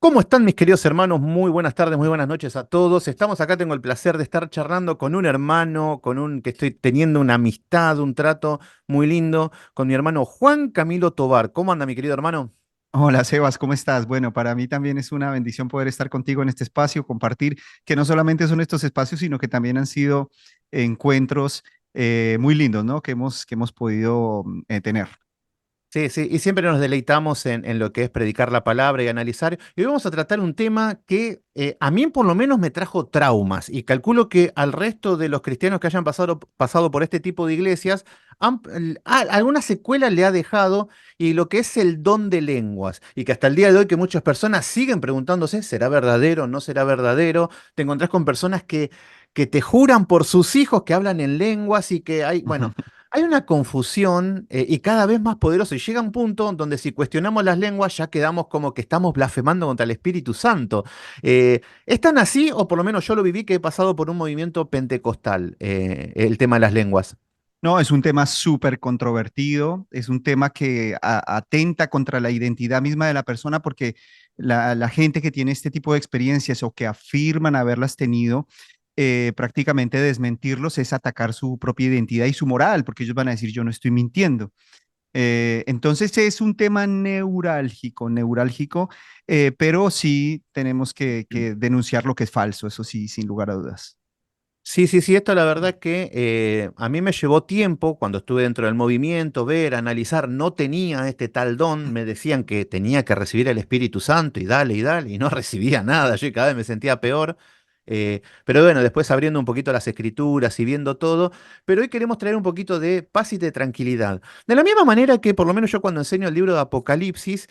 ¿Cómo están mis queridos hermanos? Muy buenas tardes, muy buenas noches a todos. Estamos acá, tengo el placer de estar charlando con un hermano, que estoy teniendo una amistad, un trato muy lindo, con mi hermano Juan Camilo Tobar. ¿Cómo anda mi querido hermano? Hola Sebas, ¿cómo estás? Bueno, para mí también es una bendición poder estar contigo en este espacio, compartir que no solamente son estos espacios, sino que también han sido encuentros muy lindos, ¿no? Que hemos podido tener. Sí, sí, y siempre nos deleitamos en lo que es predicar la palabra y analizar. Y hoy vamos a tratar un tema que a mí por lo menos me trajo traumas y calculo que al resto de los cristianos que hayan pasado por este tipo de iglesias, alguna secuela le ha dejado y lo que es el don de lenguas. Y que hasta el día de hoy que muchas personas siguen preguntándose, ¿será verdadero? ¿No será verdadero? Te encontrás con personas que te juran por sus hijos que hablan en lenguas y que hay, bueno. Hay una confusión y cada vez más poderoso y llega un punto donde si cuestionamos las lenguas ya quedamos como que estamos blasfemando contra el Espíritu Santo. ¿Es tan así o por lo menos yo lo viví que he pasado por un movimiento pentecostal, el tema de las lenguas? No, es un tema súper controvertido, es un tema que atenta contra la identidad misma de la persona porque la gente que tiene este tipo de experiencias o que afirman haberlas tenido, prácticamente desmentirlos es atacar su propia identidad y su moral, porque ellos van a decir, yo no estoy mintiendo. Entonces es un tema neurálgico, pero sí tenemos que denunciar lo que es falso, eso sí, sin lugar a dudas. Sí, sí, sí, esto la verdad que a mí me llevó tiempo cuando estuve dentro del movimiento, ver, analizar, no tenía este tal don, me decían que tenía que recibir el Espíritu Santo y dale, y no recibía nada, yo cada vez me sentía peor. Pero bueno, después abriendo un poquito las escrituras y viendo todo, pero hoy queremos traer un poquito de paz y de tranquilidad. De la misma manera que por lo menos yo cuando enseño el libro de Apocalipsis,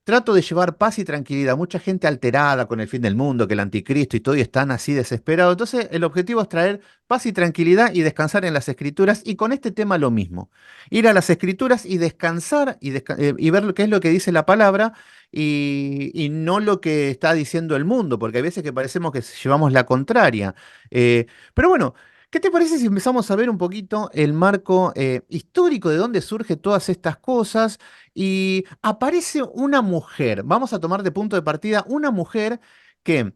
trato de llevar paz y tranquilidad. Mucha gente alterada con el fin del mundo, que el anticristo y todo, y están así desesperados. Entonces, el objetivo es traer paz y tranquilidad y descansar en las escrituras. Y con este tema lo mismo. Ir a las escrituras y descansar y ver qué es lo que dice la palabra y no lo que está diciendo el mundo, porque hay veces que parecemos que llevamos la contraria. Pero bueno. ¿Qué te parece si empezamos a ver un poquito el marco histórico de dónde surgen todas estas cosas? Y aparece una mujer, vamos a tomar de punto de partida una mujer que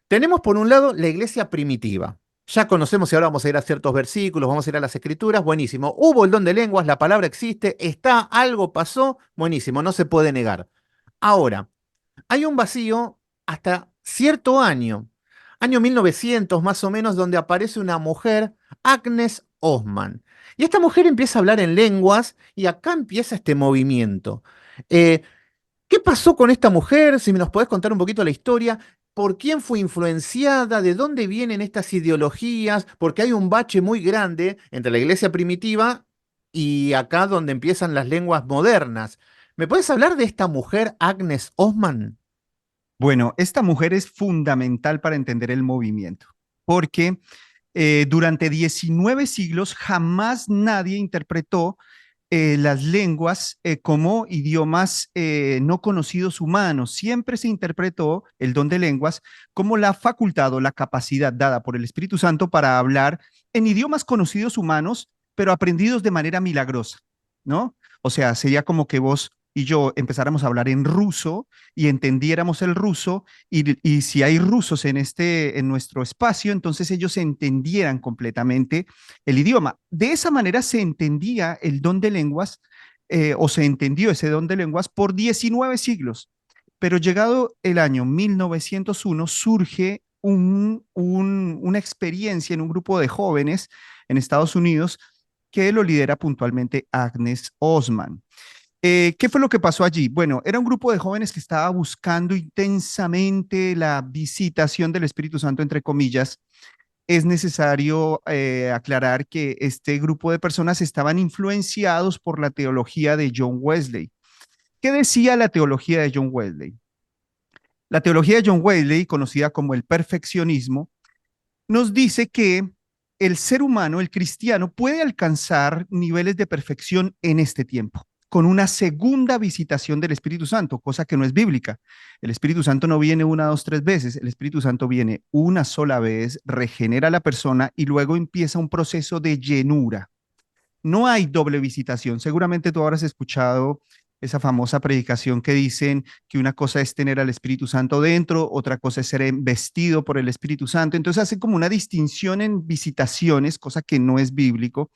tenemos por un lado la iglesia primitiva. Ya conocemos y ahora vamos a ir a ciertos versículos, vamos a ir a las escrituras, buenísimo. Hubo el don de lenguas, la palabra existe, está, algo pasó, buenísimo, no se puede negar. Ahora, hay un vacío hasta cierto año, año 1900 más o menos, donde aparece una mujer, Agnes Osman. Y esta mujer empieza a hablar en lenguas y acá empieza este movimiento. Eh, ¿Qué pasó con esta mujer? Si me nos podés contar un poquito la historia, ¿por quién fue influenciada? ¿De dónde vienen estas ideologías? Porque hay un bache muy grande entre la iglesia primitiva y acá donde empiezan las lenguas modernas. ¿Me puedes hablar de esta mujer, Agnes Osman? Bueno, esta mujer es fundamental para entender el movimiento, porque durante 19 siglos jamás nadie interpretó las lenguas como idiomas no conocidos humanos. Siempre se interpretó el don de lenguas como la facultad o la capacidad dada por el Espíritu Santo para hablar en idiomas conocidos humanos, pero aprendidos de manera milagrosa, ¿no? O sea, sería como que vos y yo empezáramos a hablar en ruso y entendiéramos el ruso y si hay rusos en nuestro espacio, entonces ellos entendieran completamente el idioma. De esa manera se entendía el don de lenguas o se entendió ese don de lenguas por 19 siglos. Pero llegado el año 1901 surge una experiencia en un grupo de jóvenes en Estados Unidos que lo lidera puntualmente Agnes Osman. ¿Qué fue lo que pasó allí? Bueno, era un grupo de jóvenes que estaba buscando intensamente la visitación del Espíritu Santo, entre comillas. Es necesario aclarar que este grupo de personas estaban influenciados por la teología de John Wesley. ¿Qué decía la teología de John Wesley? La teología de John Wesley, conocida como el perfeccionismo, nos dice que el ser humano, el cristiano, puede alcanzar niveles de perfección en este tiempo, con una segunda visitación del Espíritu Santo, cosa que no es bíblica. El Espíritu Santo no viene una, dos, tres veces, el Espíritu Santo viene una sola vez, regenera a la persona y luego empieza un proceso de llenura. No hay doble visitación. Seguramente tú habrás escuchado esa famosa predicación que dicen que una cosa es tener al Espíritu Santo dentro, otra cosa es ser vestido por el Espíritu Santo. Entonces hace como una distinción en visitaciones, cosa que no es bíblico.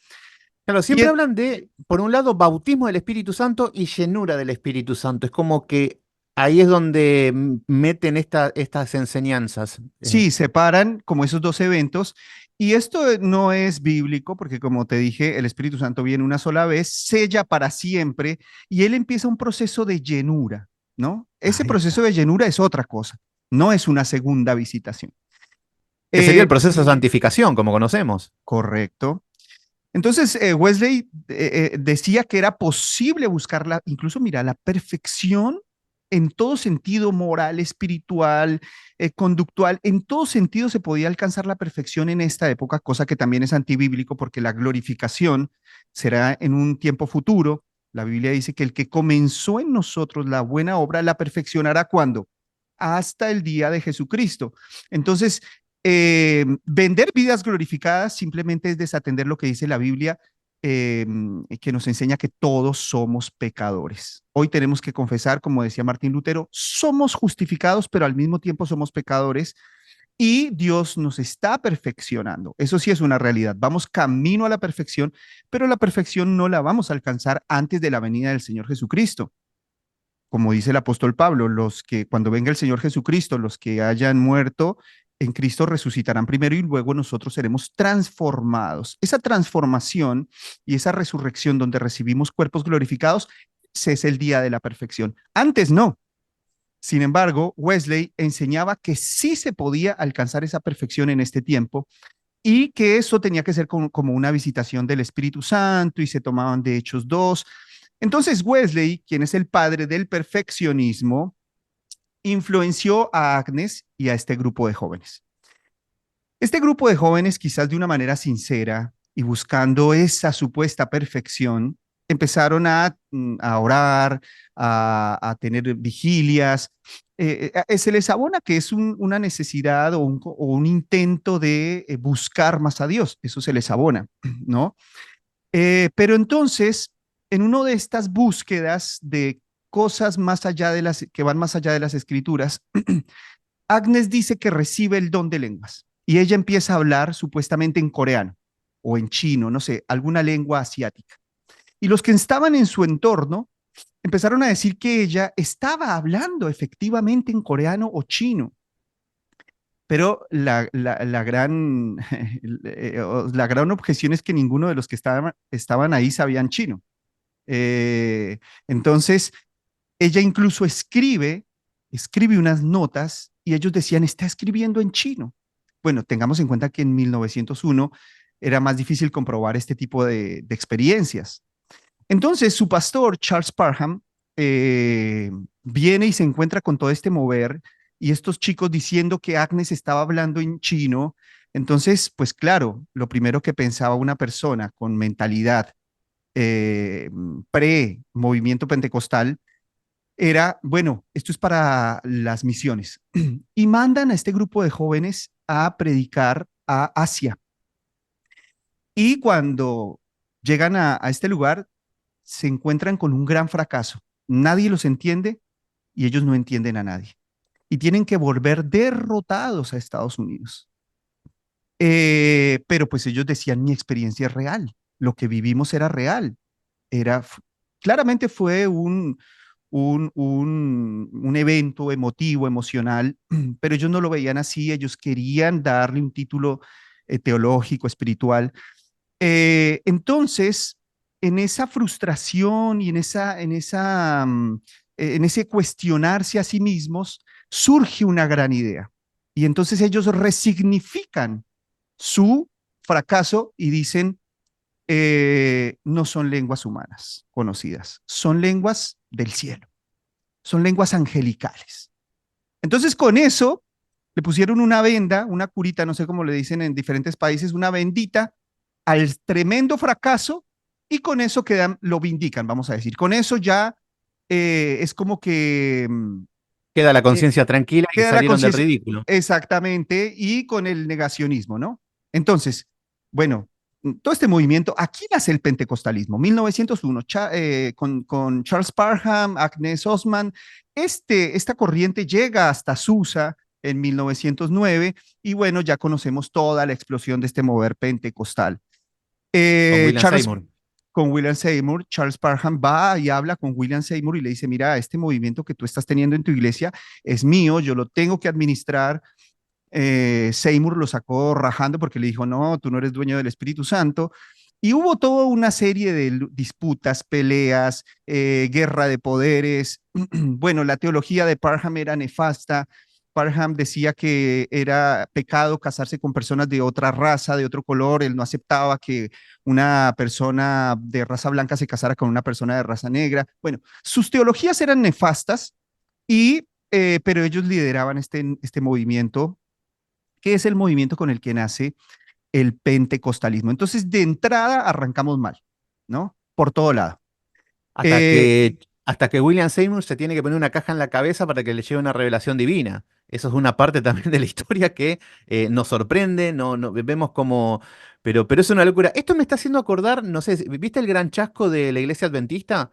Claro, Y siempre hablan de, por un lado, bautismo del Espíritu Santo y llenura del Espíritu Santo. Es como que ahí es donde meten estas enseñanzas. sí, separan como esos dos eventos. Y esto no es bíblico, porque como te dije, el Espíritu Santo viene una sola vez, sella para siempre, y él empieza un proceso de llenura, ¿no? Ese Ahí proceso está. de llenura es otra cosa, no es una segunda visitación. Que sería el Eh, proceso de santificación, como conocemos. correcto. Entonces, Wesley decía que era posible buscarla, incluso, mira, la perfección en todo sentido, moral, espiritual, conductual, en todo sentido se podía alcanzar la perfección en esta época, cosa que también es antibíblico porque la glorificación será en un tiempo futuro. La Biblia dice que el que comenzó en nosotros la buena obra la perfeccionará cuando hasta el día de Jesucristo. Entonces, vender vidas glorificadas simplemente es desatender lo que dice la Biblia, eh, que nos enseña que todos somos pecadores. Hoy tenemos que confesar, como decía Martín Lutero, somos justificados, pero al mismo tiempo somos pecadores y Dios nos está perfeccionando. Eso sí es una realidad. Vamos camino a la perfección, pero la perfección no la vamos a alcanzar antes de la venida del Señor Jesucristo. Como dice el apóstol Pablo, los que cuando venga el Señor Jesucristo, los que hayan muerto en Cristo resucitarán primero y luego nosotros seremos transformados. Esa transformación y esa resurrección donde recibimos cuerpos glorificados, ese es el día de la perfección. Antes no. Sin embargo, Wesley enseñaba que sí se podía alcanzar esa perfección en este tiempo y que eso tenía que ser como una visitación del Espíritu Santo y se tomaban de Hechos 2. Entonces Wesley, quien es el padre del perfeccionismo, influenció a Agnes y a este grupo de jóvenes. Este grupo de jóvenes, quizás de una manera sincera y buscando esa supuesta perfección, empezaron a orar, a tener vigilias. Se les abona que es una necesidad o un intento de buscar más a Dios. Eso se les abona, ¿no? Pero entonces, en una de estas búsquedas de cosas más allá de las que van más allá de las escrituras, Agnes dice que recibe el don de lenguas y ella empieza a hablar supuestamente en coreano o en chino, no sé, alguna lengua asiática. Y los que estaban en su entorno empezaron a decir que ella estaba hablando efectivamente en coreano o chino, pero la gran objeción es que ninguno de los que estaban ahí sabían chino. Eh, entonces, ella incluso escribe unas notas y ellos decían, está escribiendo en chino. Bueno, tengamos en cuenta que en 1901 era más difícil comprobar este tipo de experiencias. Entonces, su pastor, Charles Parham, eh, viene y se encuentra con todo este mover y estos chicos diciendo que Agnes estaba hablando en chino. Entonces, pues claro, lo primero que pensaba una persona con mentalidad pre-movimiento pentecostal era, bueno, esto es para las misiones. Y mandan a este grupo de jóvenes a predicar a Asia. Y cuando llegan a este lugar, se encuentran con un gran fracaso. Nadie los entiende y ellos no entienden a nadie. Y tienen que volver derrotados a Estados Unidos. Pero pues ellos decían, mi experiencia es real, lo que vivimos era real. Era, claramente fue un evento emotivo, emocional, pero ellos no lo veían así, ellos querían darle un título teológico, espiritual. Entonces, en esa frustración y en ese cuestionarse a sí mismos, surge una gran idea. Y entonces ellos resignifican su fracaso y dicen, no son lenguas humanas conocidas, son lenguas del cielo, son lenguas angelicales. Entonces con eso le pusieron una venda, una curita, no sé cómo le dicen en diferentes países, una bendita al tremendo fracaso y con eso quedan, lo vindican, vamos a decir. Con eso ya es como que Queda la eh, conciencia tranquila y queda la salieron del conciencia ridículo. exactamente y con el negacionismo, ¿no? Entonces, bueno, todo este movimiento, aquí nace el pentecostalismo, 1901, con Charles Parham, Agnes Osman, esta corriente llega hasta Susa en 1909 y bueno, ya conocemos toda la explosión de este mover pentecostal. Con William Charles, Seymour. con William Seymour, Charles Parham va y habla con William Seymour y le dice, mira, este movimiento que tú estás teniendo en tu iglesia es mío, yo lo tengo que administrar. Seymour lo sacó rajando porque le dijo, no, tú no eres dueño del Espíritu Santo. Y hubo toda una serie de disputas, peleas, guerra de poderes. Bueno, la teología de Parham era nefasta. Parham decía que era pecado casarse con personas de otra raza, de otro color. Él no aceptaba que una persona de raza blanca se casara con una persona de raza negra. Bueno, sus teologías eran nefastas, pero ellos lideraban este movimiento, que es el movimiento con el que nace el pentecostalismo. Entonces, de entrada, arrancamos mal, ¿no? Por todo lado. Hasta Eh, que, hasta que William Seymour se tiene que poner una caja en la cabeza para que le llegue una revelación divina. Eso es una parte también de la historia que nos sorprende, vemos como... pero es una locura. Esto me está haciendo acordar, no sé, ¿viste el gran chasco de la iglesia adventista?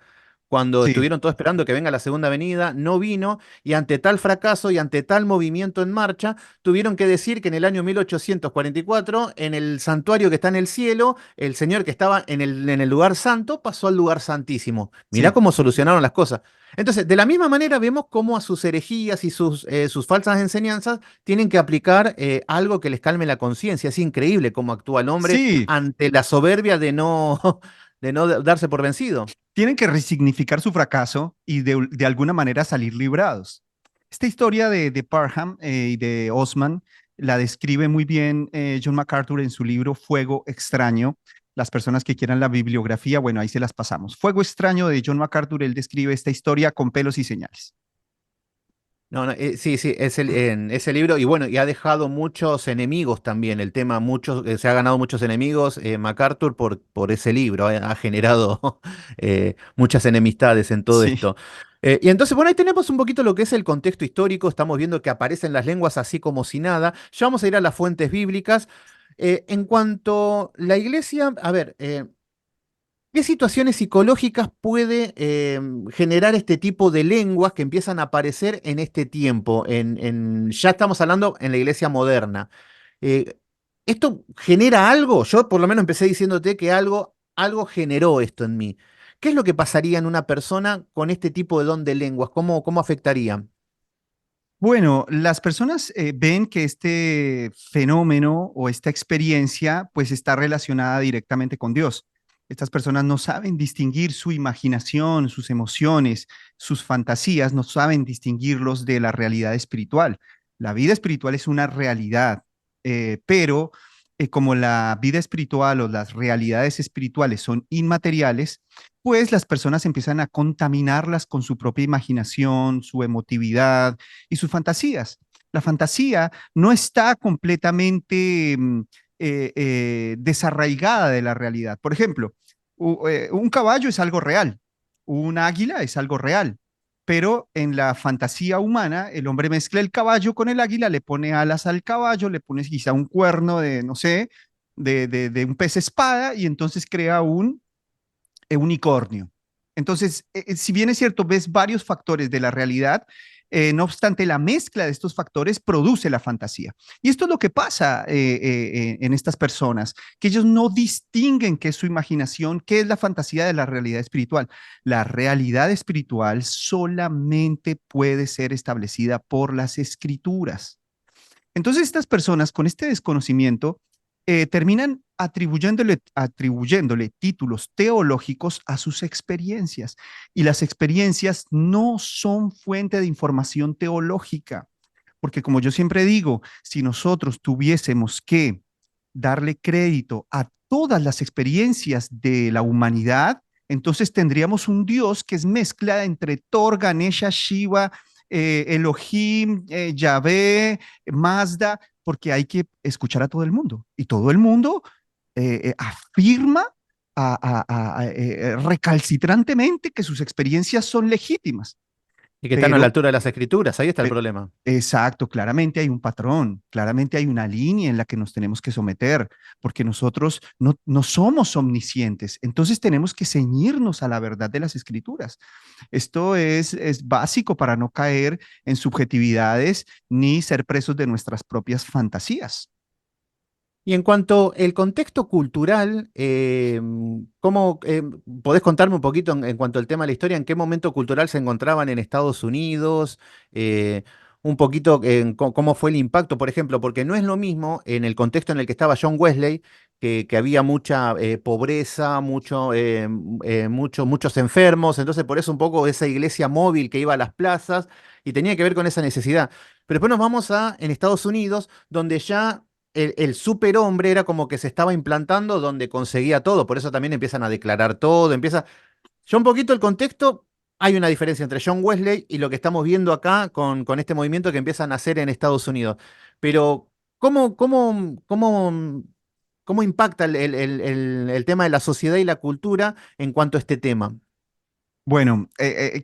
Cuando sí, estuvieron todos esperando que venga la segunda venida, no vino, y ante tal fracaso y ante tal movimiento en marcha, tuvieron que decir que en el año 1844, en el santuario que está en el cielo, el Señor que estaba en el lugar santo pasó al lugar santísimo. Mirá sí. cómo solucionaron las cosas. Entonces, de la misma manera vemos cómo a sus herejías y sus falsas enseñanzas tienen que aplicar algo que les calme la conciencia. Es increíble cómo actúa el hombre Sí, ante la soberbia de no, de no darse por vencido. tienen que resignificar su fracaso y de alguna manera salir librados. Esta historia de Parham y de Osman la describe muy bien John MacArthur en su libro Fuego Extraño. Las personas que quieran la bibliografía, bueno, ahí se las pasamos. Fuego Extraño de John MacArthur, él describe esta historia con pelos y señales. No, no, sí, sí, en ese libro, y bueno, y ha dejado muchos enemigos también, el tema, muchos, se ha ganado muchos enemigos, MacArthur, por ese libro, ha generado muchas enemistades en todo Sí. esto. Y entonces, bueno, ahí tenemos un poquito lo que es el contexto histórico, estamos viendo que aparecen las lenguas así como si nada, ya vamos a ir a las fuentes bíblicas. En cuanto a la iglesia, a ver, ¿qué situaciones psicológicas puede generar este tipo de lenguas que empiezan a aparecer en este tiempo? Ya estamos hablando en la iglesia moderna. Eh, ¿Esto genera algo? Yo por lo menos empecé diciéndote que algo generó esto en mí. ¿Qué es lo que pasaría en una persona con este tipo de don de lenguas? ¿Cómo afectaría? Bueno, las personas ven que este fenómeno o esta experiencia pues está relacionada directamente con Dios. Estas personas no saben distinguir su imaginación, sus emociones, sus fantasías, no saben distinguirlos de la realidad espiritual. La vida espiritual es una realidad, pero como la vida espiritual o las realidades espirituales son inmateriales, pues las personas empiezan a contaminarlas con su propia imaginación, su emotividad y sus fantasías. La fantasía no está completamente desarraigada de la realidad. Por ejemplo, un caballo es algo real, un águila es algo real, pero en la fantasía humana el hombre mezcla el caballo con el águila, le pone alas al caballo, le pone quizá un cuerno de, no sé, de un pez espada y entonces crea un unicornio. Entonces, si bien es cierto, ves varios factores de la realidad, no obstante, la mezcla de estos factores produce la fantasía. Y esto es lo que pasa en estas personas, que ellos no distinguen qué es su imaginación, qué es la fantasía de la realidad espiritual. La realidad espiritual solamente puede ser establecida por las escrituras. Entonces, estas personas con este desconocimiento terminan atribuyéndole títulos teológicos a sus experiencias. Y las experiencias no son fuente de información teológica, porque como yo siempre digo, si nosotros tuviésemos que darle crédito a todas las experiencias de la humanidad, entonces tendríamos un Dios que es mezcla entre Thor, Ganesha, Shiva, Elohim, Yahvé, Mazda, porque hay que escuchar a todo el mundo. Y todo el mundo afirma recalcitrantemente que sus experiencias son legítimas. Y que están a la pero altura de las escrituras, ahí está el Pe- problema. Exacto, claramente hay un patrón, claramente hay una línea en la que nos tenemos que someter, porque nosotros no somos omniscientes, entonces tenemos que ceñirnos a la verdad de las escrituras. Esto es básico para no caer en subjetividades ni ser presos de nuestras propias fantasías. Y en cuanto al contexto cultural, ¿cómo podés contarme un poquito en cuanto al tema de la historia? ¿En qué momento cultural se encontraban en Estados Unidos? Eh, un poquito en cómo fue el impacto, por ejemplo, porque no es lo mismo en el contexto en el que estaba John Wesley, que había mucha pobreza, muchos enfermos, entonces por eso un poco esa iglesia móvil que iba a las plazas y tenía que ver con esa necesidad. Pero después nos vamos a en Estados Unidos, donde ya el superhombre era como que se estaba implantando donde conseguía todo, por eso también empiezan a declarar todo, empieza... Ya un poquito el contexto, hay una diferencia entre John Wesley y lo que estamos viendo acá con este movimiento que empiezan a hacer en Estados Unidos. Pero, ¿cómo impacta el tema de la sociedad y la cultura en cuanto a este tema? Bueno,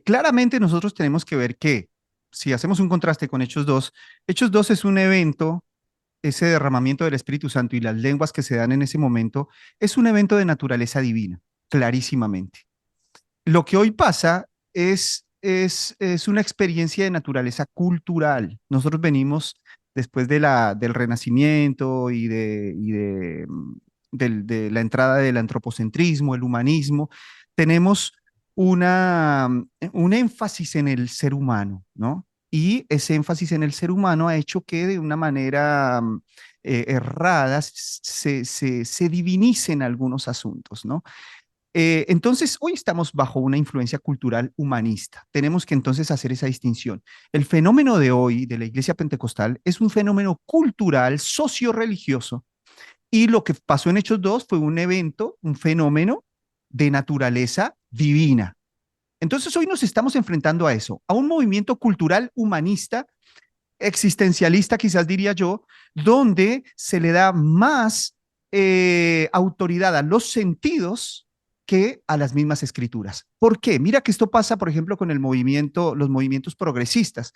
claramente nosotros tenemos que ver que si hacemos un contraste con Hechos 2 es un evento, ese derramamiento del Espíritu Santo y las lenguas que se dan en ese momento, es un evento de naturaleza divina, clarísimamente. Lo que hoy pasa es una experiencia de naturaleza cultural. Nosotros venimos después del Renacimiento de la entrada del antropocentrismo, el humanismo, tenemos un énfasis en el ser humano, ¿no? Y ese énfasis en el ser humano ha hecho que de una manera errada se divinicen algunos asuntos, ¿no? Entonces, hoy estamos bajo una influencia cultural humanista. Tenemos que entonces hacer esa distinción. El fenómeno de hoy de la Iglesia Pentecostal es un fenómeno cultural, socio-religioso, y lo que pasó en Hechos 2 fue un evento, un fenómeno de naturaleza divina. Entonces, hoy nos estamos enfrentando a eso, a un movimiento cultural humanista, existencialista, quizás diría yo, donde se le da más autoridad a los sentidos que a las mismas escrituras. ¿Por qué? Mira que esto pasa, por ejemplo, con los movimientos progresistas.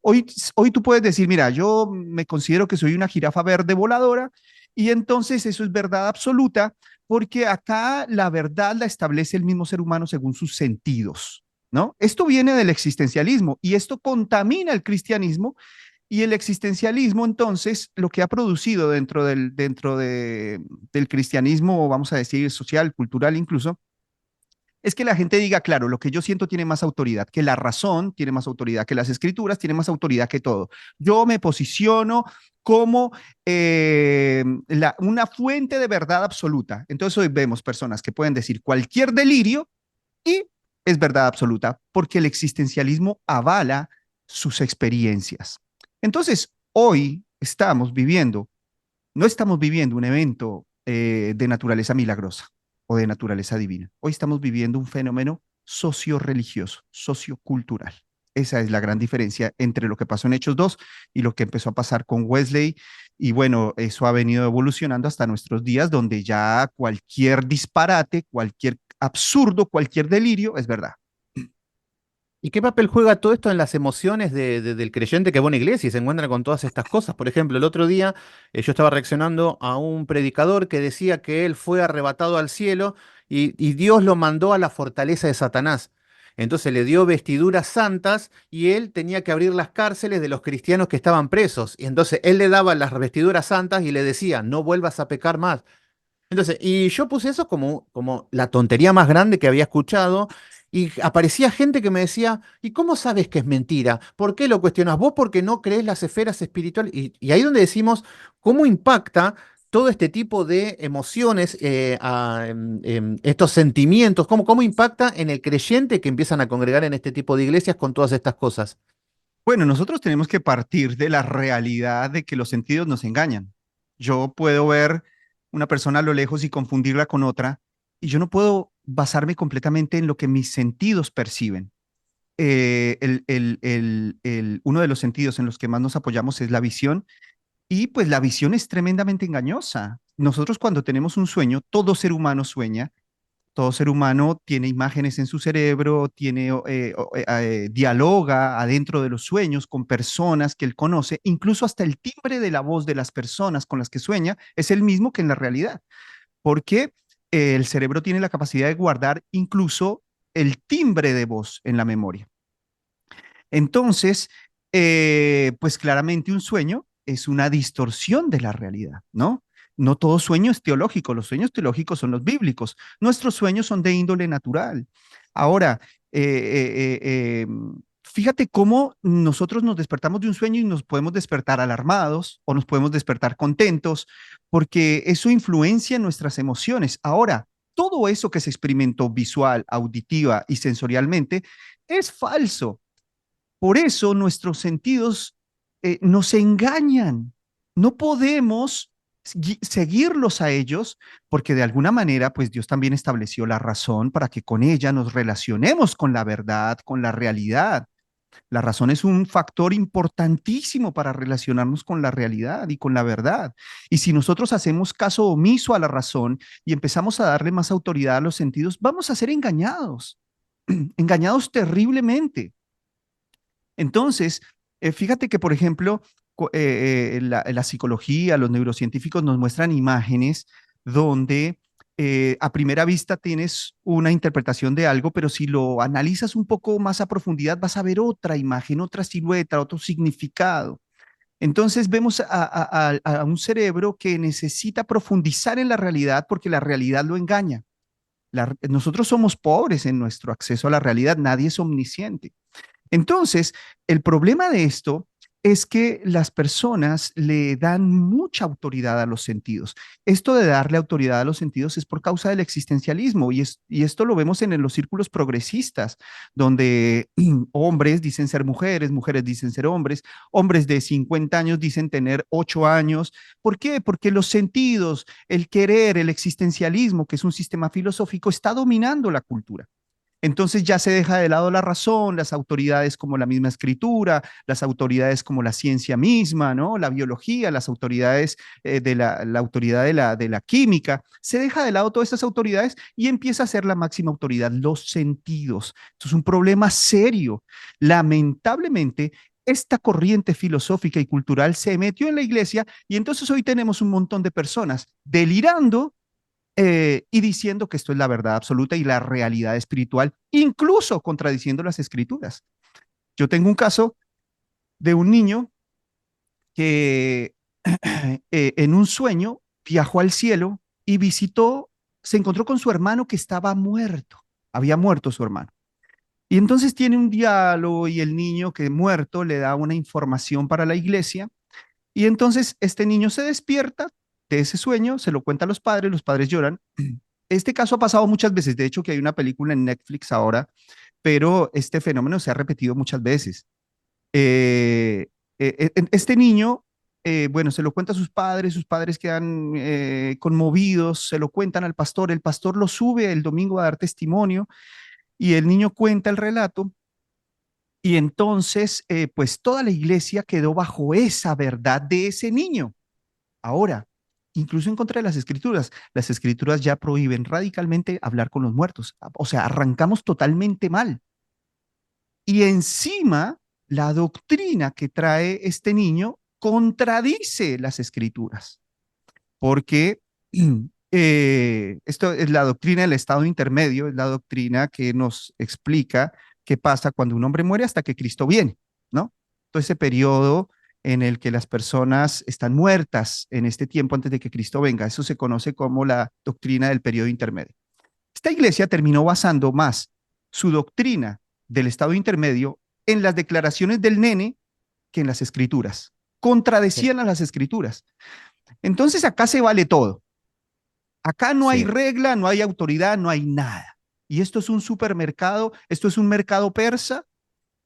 Hoy tú puedes decir, mira, yo me considero que soy una jirafa verde voladora y entonces eso es verdad absoluta porque acá la verdad la establece el mismo ser humano según sus sentidos, ¿no? Esto viene del existencialismo y esto contamina el cristianismo y el existencialismo, entonces, lo que ha producido del cristianismo, vamos a decir, social, cultural incluso, es que la gente diga, claro, lo que yo siento tiene más autoridad, que la razón tiene más autoridad, que las escrituras tienen más autoridad que todo. Yo me posiciono como una fuente de verdad absoluta. Entonces hoy vemos personas que pueden decir cualquier delirio y es verdad absoluta, porque el existencialismo avala sus experiencias. Entonces, hoy no estamos viviendo un evento de naturaleza milagrosa o de naturaleza divina. Hoy estamos viviendo un fenómeno socio-religioso, sociocultural. Esa es la gran diferencia entre lo que pasó en Hechos 2 y lo que empezó a pasar con Wesley. Y bueno, eso ha venido evolucionando hasta nuestros días, donde ya cualquier disparate, cualquier absurdo, cualquier delirio es verdad. ¿Y qué papel juega todo esto en las emociones del creyente que va a una iglesia y se encuentra con todas estas cosas? Por ejemplo, el otro día yo estaba reaccionando a un predicador que decía que él fue arrebatado al cielo y Dios lo mandó a la fortaleza de Satanás. Entonces le dio vestiduras santas y él tenía que abrir las cárceles de los cristianos que estaban presos. Y entonces él le daba las vestiduras santas y le decía, no vuelvas a pecar más. Entonces, y yo puse eso como la tontería más grande que había escuchado, y aparecía gente que me decía, ¿y cómo sabes que es mentira? ¿Por qué lo cuestionas? ¿Vos porque no crees las esferas espirituales? Y ahí donde decimos cómo impacta todo este tipo de emociones, estos sentimientos, cómo impacta en el creyente que empiezan a congregar en este tipo de iglesias con todas estas cosas. Bueno, nosotros tenemos que partir de la realidad de que los sentidos nos engañan. Yo puedo ver una persona a lo lejos y confundirla con otra, y yo no puedo basarme completamente en lo que mis sentidos perciben. Uno de los sentidos en los que más nos apoyamos es la visión, y pues la visión es tremendamente engañosa. Nosotros cuando tenemos un sueño, todo ser humano sueña, Todo ser humano tiene imágenes en su cerebro, dialoga adentro de los sueños con personas que él conoce, incluso hasta el timbre de la voz de las personas con las que sueña es el mismo que en la realidad, porque el cerebro tiene la capacidad de guardar incluso el timbre de voz en la memoria. Entonces, pues claramente un sueño es una distorsión de la realidad, ¿no? No todo sueño es teológico, los sueños teológicos son los bíblicos, nuestros sueños son de índole natural. Ahora, fíjate cómo nosotros nos despertamos de un sueño y nos podemos despertar alarmados o nos podemos despertar contentos, porque eso influencia nuestras emociones. Ahora, todo eso que se experimentó visual, auditiva y sensorialmente es falso. Por eso nuestros sentidos nos engañan. No podemos seguirlos a ellos porque de alguna manera, pues Dios también estableció la razón para que con ella nos relacionemos con la verdad, con la realidad. La razón es un factor importantísimo para relacionarnos con la realidad y con la verdad. Y si nosotros hacemos caso omiso a la razón y empezamos a darle más autoridad a los sentidos, vamos a ser engañados, engañados terriblemente. Entonces, fíjate que, por ejemplo, la psicología, los neurocientíficos nos muestran imágenes donde a primera vista tienes una interpretación de algo, pero si lo analizas un poco más a profundidad, vas a ver otra imagen, otra silueta, otro significado. Entonces vemos a un cerebro que necesita profundizar en la realidad porque la realidad lo engaña. Nosotros somos pobres en nuestro acceso a la realidad, nadie es omnisciente. Entonces, el problema de esto es que las personas le dan mucha autoridad a los sentidos. Esto de darle autoridad a los sentidos es por causa del existencialismo y esto lo vemos en los círculos progresistas, donde hombres dicen ser mujeres, mujeres dicen ser hombres, hombres de 50 años dicen tener 8 años. ¿Por qué? Porque los sentidos, el querer, el existencialismo, que es un sistema filosófico, está dominando la cultura. Entonces ya se deja de lado la razón, las autoridades como la misma escritura, las autoridades como la ciencia misma, ¿no? La biología, las autoridades la autoridad de la química. Se deja de lado todas estas autoridades y empieza a ser la máxima autoridad, los sentidos. Esto es un problema serio. Lamentablemente, esta corriente filosófica y cultural se metió en la iglesia y entonces hoy tenemos un montón de personas delirando y diciendo que esto es la verdad absoluta y la realidad espiritual, incluso contradiciendo las escrituras. Yo tengo un caso de un niño que en un sueño viajó al cielo y visitó, se encontró con su hermano que estaba muerto, había muerto su hermano. Y entonces tiene un diálogo y el niño que muerto le da una información para la iglesia y entonces este niño se despierta de ese sueño, se lo cuenta a los padres lloran. Este caso ha pasado muchas veces, de hecho que hay una película en Netflix ahora, pero este fenómeno se ha repetido muchas veces. Eh, este niño, bueno, se lo cuenta a sus padres quedan conmovidos, se lo cuentan al pastor, el pastor lo sube el domingo a dar testimonio y el niño cuenta el relato y entonces, pues toda la iglesia quedó bajo esa verdad de ese niño. Ahora, incluso en contra de las escrituras ya prohíben radicalmente hablar con los muertos. O sea, arrancamos totalmente mal. Y encima, la doctrina que trae este niño contradice las escrituras, porque esto es la doctrina del estado intermedio, es la doctrina que nos explica qué pasa cuando un hombre muere hasta que Cristo viene, ¿no? Todo ese periodo en el que las personas están muertas en este tiempo antes de que Cristo venga, eso se conoce como la doctrina del periodo intermedio. Esta iglesia terminó basando más su doctrina del estado intermedio en las declaraciones del nene que en las escrituras. Contradecían a las escrituras. Entonces acá se vale todo. Acá no hay Sí. regla, no hay autoridad, no hay nada. Y esto es un supermercado, esto es un mercado persa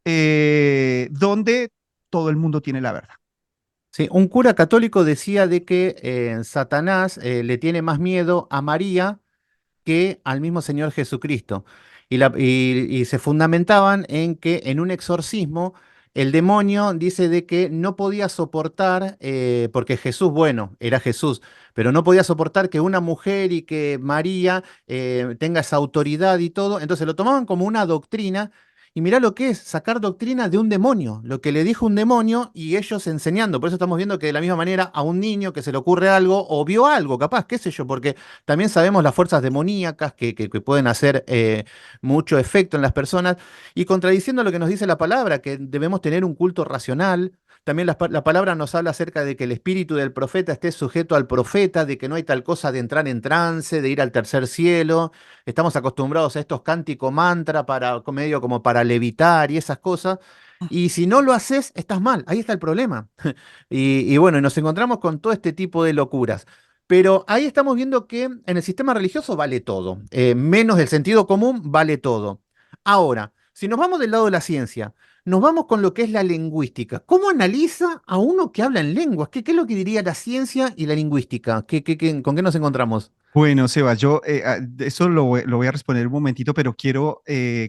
donde todo el mundo tiene la verdad. Sí, un cura católico decía de que Satanás le tiene más miedo a María que al mismo Señor Jesucristo. Y se fundamentaban en que en un exorcismo el demonio dice de que no podía soportar, porque Jesús, bueno, era Jesús, pero no podía soportar que una mujer y que María tenga esa autoridad y todo, entonces lo tomaban como una doctrina. Y mirá lo que es sacar doctrina de un demonio, lo que le dijo un demonio y ellos enseñando. Por eso estamos viendo que de la misma manera a un niño que se le ocurre algo o vio algo, capaz, qué sé yo, porque también sabemos las fuerzas demoníacas que pueden hacer mucho efecto en las personas. Y contradiciendo lo que nos dice la palabra, que debemos tener un culto racional. También la palabra nos habla acerca de que el espíritu del profeta esté sujeto al profeta, de que no hay tal cosa de entrar en trance, de ir al tercer cielo. Estamos acostumbrados a estos cánticos mantra para medio como para levitar y esas cosas. Y si no lo haces, estás mal. Ahí está el problema. Y bueno, y nos encontramos con todo este tipo de locuras. Pero ahí estamos viendo que en el sistema religioso vale todo. Menos el sentido común, vale todo. Ahora, si nos vamos del lado de la ciencia, nos vamos con lo que es la lingüística. ¿Cómo analiza a uno que habla en lenguas? ¿Qué es lo que diría la ciencia y la lingüística? ¿Con qué nos encontramos? Bueno, Sebas, yo de eso lo voy a responder un momentito, pero quiero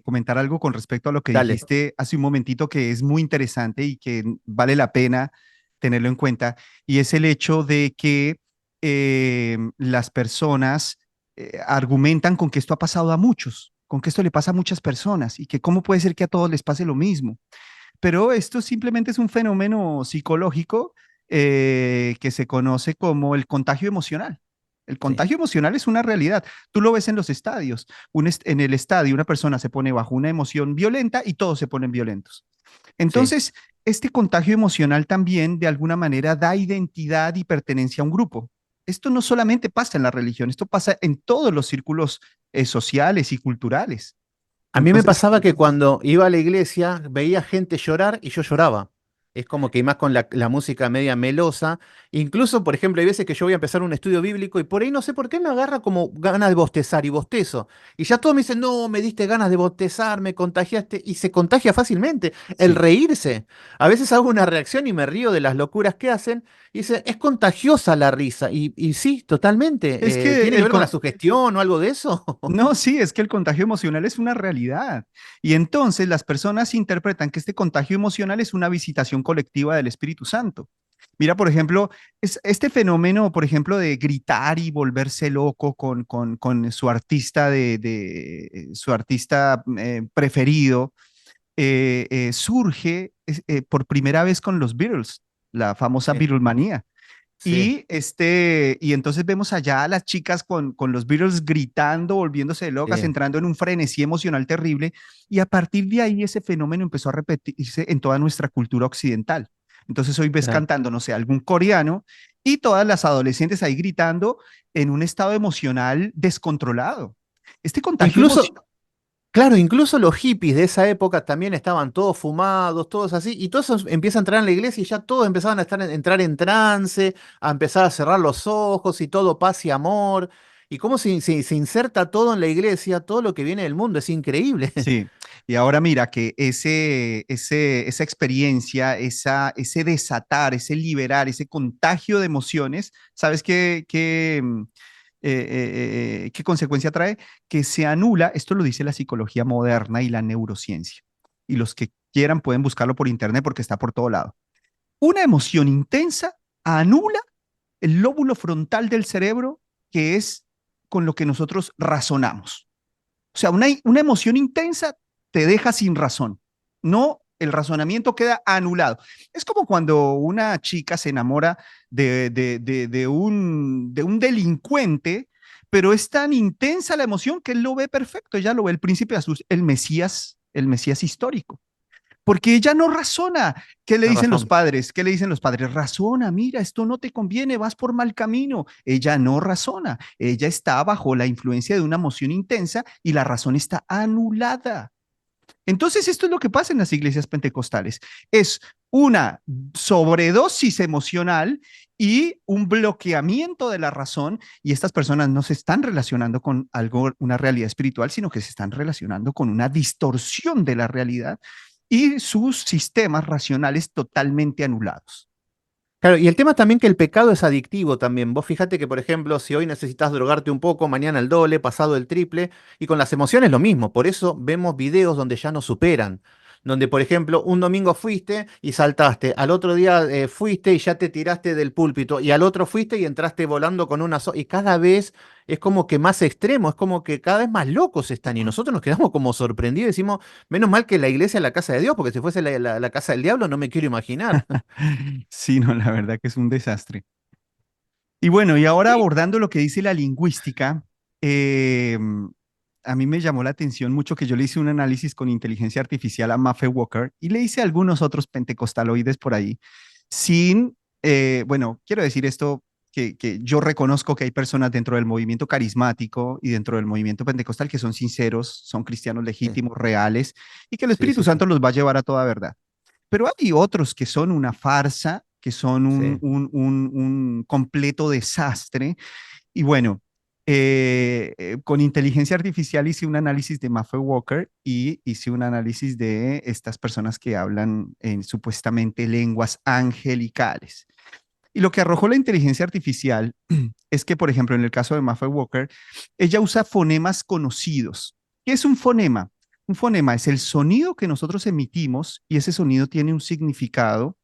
comentar algo con respecto a lo que Dale. dijiste hace un momentito que es muy interesante y que vale la pena tenerlo en cuenta, y es el hecho de que las personas argumentan con que esto ha pasado a muchos, con que esto le pasa a muchas personas y que cómo puede ser que a todos les pase lo mismo. Pero esto simplemente es un fenómeno psicológico que se conoce como el contagio emocional. El Sí, contagio emocional es una realidad. Tú lo ves en los estadios. En el estadio una persona se pone bajo una emoción violenta y todos se ponen violentos. sí. Entonces, este contagio emocional también de alguna manera da identidad y pertenencia a un grupo. Esto no solamente pasa en la religión, esto pasa en todos los círculos sociales y culturales. A mí me Entonces, pasaba que cuando iba a la iglesia veía gente llorar y yo lloraba. Es como que y más con la música media melosa. Incluso, por ejemplo, hay veces que yo voy a empezar un estudio bíblico y por ahí no sé por qué me agarra como ganas de bostezar y bostezo. Y ya todos me dicen, no, me diste ganas de bostezar, me contagiaste. Y se contagia fácilmente. El sí. reírse. A veces hago una reacción y me río de las locuras que hacen. Y dice, es contagiosa la risa. Y sí, Es totalmente. que ¿Tiene que ver con la sugestión o algo de eso? no, sí, es que el contagio emocional es una realidad. Y entonces las personas interpretan que este contagio emocional es una visitación colectiva del Espíritu Santo. Mira, por ejemplo, este fenómeno, por ejemplo, de gritar y volverse loco con su artista su artista preferido, surge por primera vez con los Beatles, la famosa Sí, Beatlemanía. sí, Y entonces vemos allá a las chicas con los Beatles gritando, volviéndose locas, sí. entrando en un frenesí emocional terrible. Y a partir de ahí ese fenómeno empezó a repetirse en toda nuestra cultura occidental. Entonces hoy ves Claro. cantando, no sé, algún coreano y todas las adolescentes ahí gritando en un estado emocional descontrolado. Este contagio Incluso, emocional, claro, incluso los hippies de esa época también estaban todos fumados, todos así, y todos esos empiezan a entrar en la iglesia y ya todos empezaban a entrar en trance, a empezar a cerrar los ojos y todo paz y amor. Y cómo se inserta todo en la iglesia, todo lo que viene del mundo, es increíble. sí, y ahora mira que esa experiencia, ese desatar, ese liberar, ese contagio de emociones, ¿sabes qué consecuencia trae? Que se anula, esto lo dice la psicología moderna y la neurociencia, y los que quieran pueden buscarlo por internet porque está por todo lado. Una emoción intensa anula el lóbulo frontal del cerebro, que es con lo que nosotros razonamos. O sea, una emoción intensa te deja sin razón. No, el razonamiento queda anulado. Es como cuando una chica se enamora de un delincuente, pero es tan intensa la emoción que él lo ve perfecto, ya lo ve el príncipe azul, el Mesías histórico. Porque ella no razona. ¿Qué le La dicen los razón. padres? ¿Qué le dicen los padres? Razona, mira, esto no te conviene, vas por mal camino. Ella no razona. Ella está bajo la influencia de una emoción intensa y la razón está anulada. Entonces, esto es lo que pasa en las iglesias pentecostales. Es una sobredosis emocional y un bloqueamiento de la razón, y estas personas no se están relacionando con algo, una realidad espiritual, sino que se están relacionando con una distorsión de la realidad y sus sistemas racionales totalmente anulados. Claro, y el tema también que el pecado es adictivo también. Vos fíjate que, por ejemplo, si hoy necesitas drogarte un poco, mañana el doble, pasado el triple, y con las emociones lo mismo. Por eso vemos videos donde ya no superan, donde, por ejemplo, un domingo fuiste y saltaste, al otro día fuiste y ya te tiraste del púlpito, y al otro fuiste y entraste volando con una y cada vez es como que más extremo, es como que cada vez más locos están, y nosotros nos quedamos como sorprendidos y decimos, menos mal que la iglesia es la casa de Dios, porque si fuese la casa del diablo no me quiero imaginar. Sí, no, la verdad que es un desastre. Y bueno, y ahora Sí, abordando lo que dice la lingüística, eh, a mí me llamó la atención mucho que yo le hice un análisis con inteligencia artificial a Maffei Walker y le hice algunos otros pentecostaloides por ahí, sin, bueno, quiero decir esto, que yo reconozco que hay personas dentro del movimiento carismático y dentro del movimiento pentecostal que son sinceros, son cristianos sí, legítimos, reales, y que el sí, Espíritu sí, sí, Santo los va a llevar a toda verdad. Pero hay otros que son una farsa, que son sí. un completo desastre. Y bueno, con inteligencia artificial hice un análisis de Maffei Walker y hice un análisis de estas personas que hablan en supuestamente lenguas angelicales. Y lo que arrojó la inteligencia artificial es que, por ejemplo, en el caso de Maffei Walker, ella usa fonemas conocidos. ¿Qué es un fonema? Un fonema es el sonido que nosotros emitimos y ese sonido tiene un significado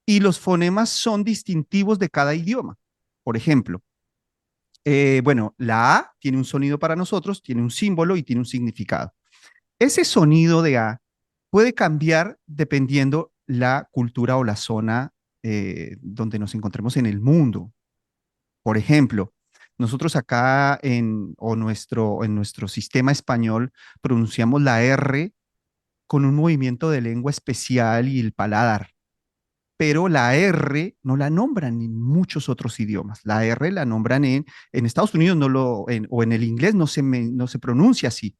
y los fonemas son distintivos de cada idioma. Por ejemplo, bueno, la A tiene un sonido para nosotros, tiene un símbolo y tiene un significado. Ese sonido de A puede cambiar dependiendo la cultura o la zona donde nos encontremos en el mundo. Por ejemplo, nosotros acá en nuestro sistema español pronunciamos la R con un movimiento de lengua especial y el paladar, pero la R no la nombran en muchos otros idiomas. La R la nombran en Estados Unidos o en el inglés no se pronuncia así.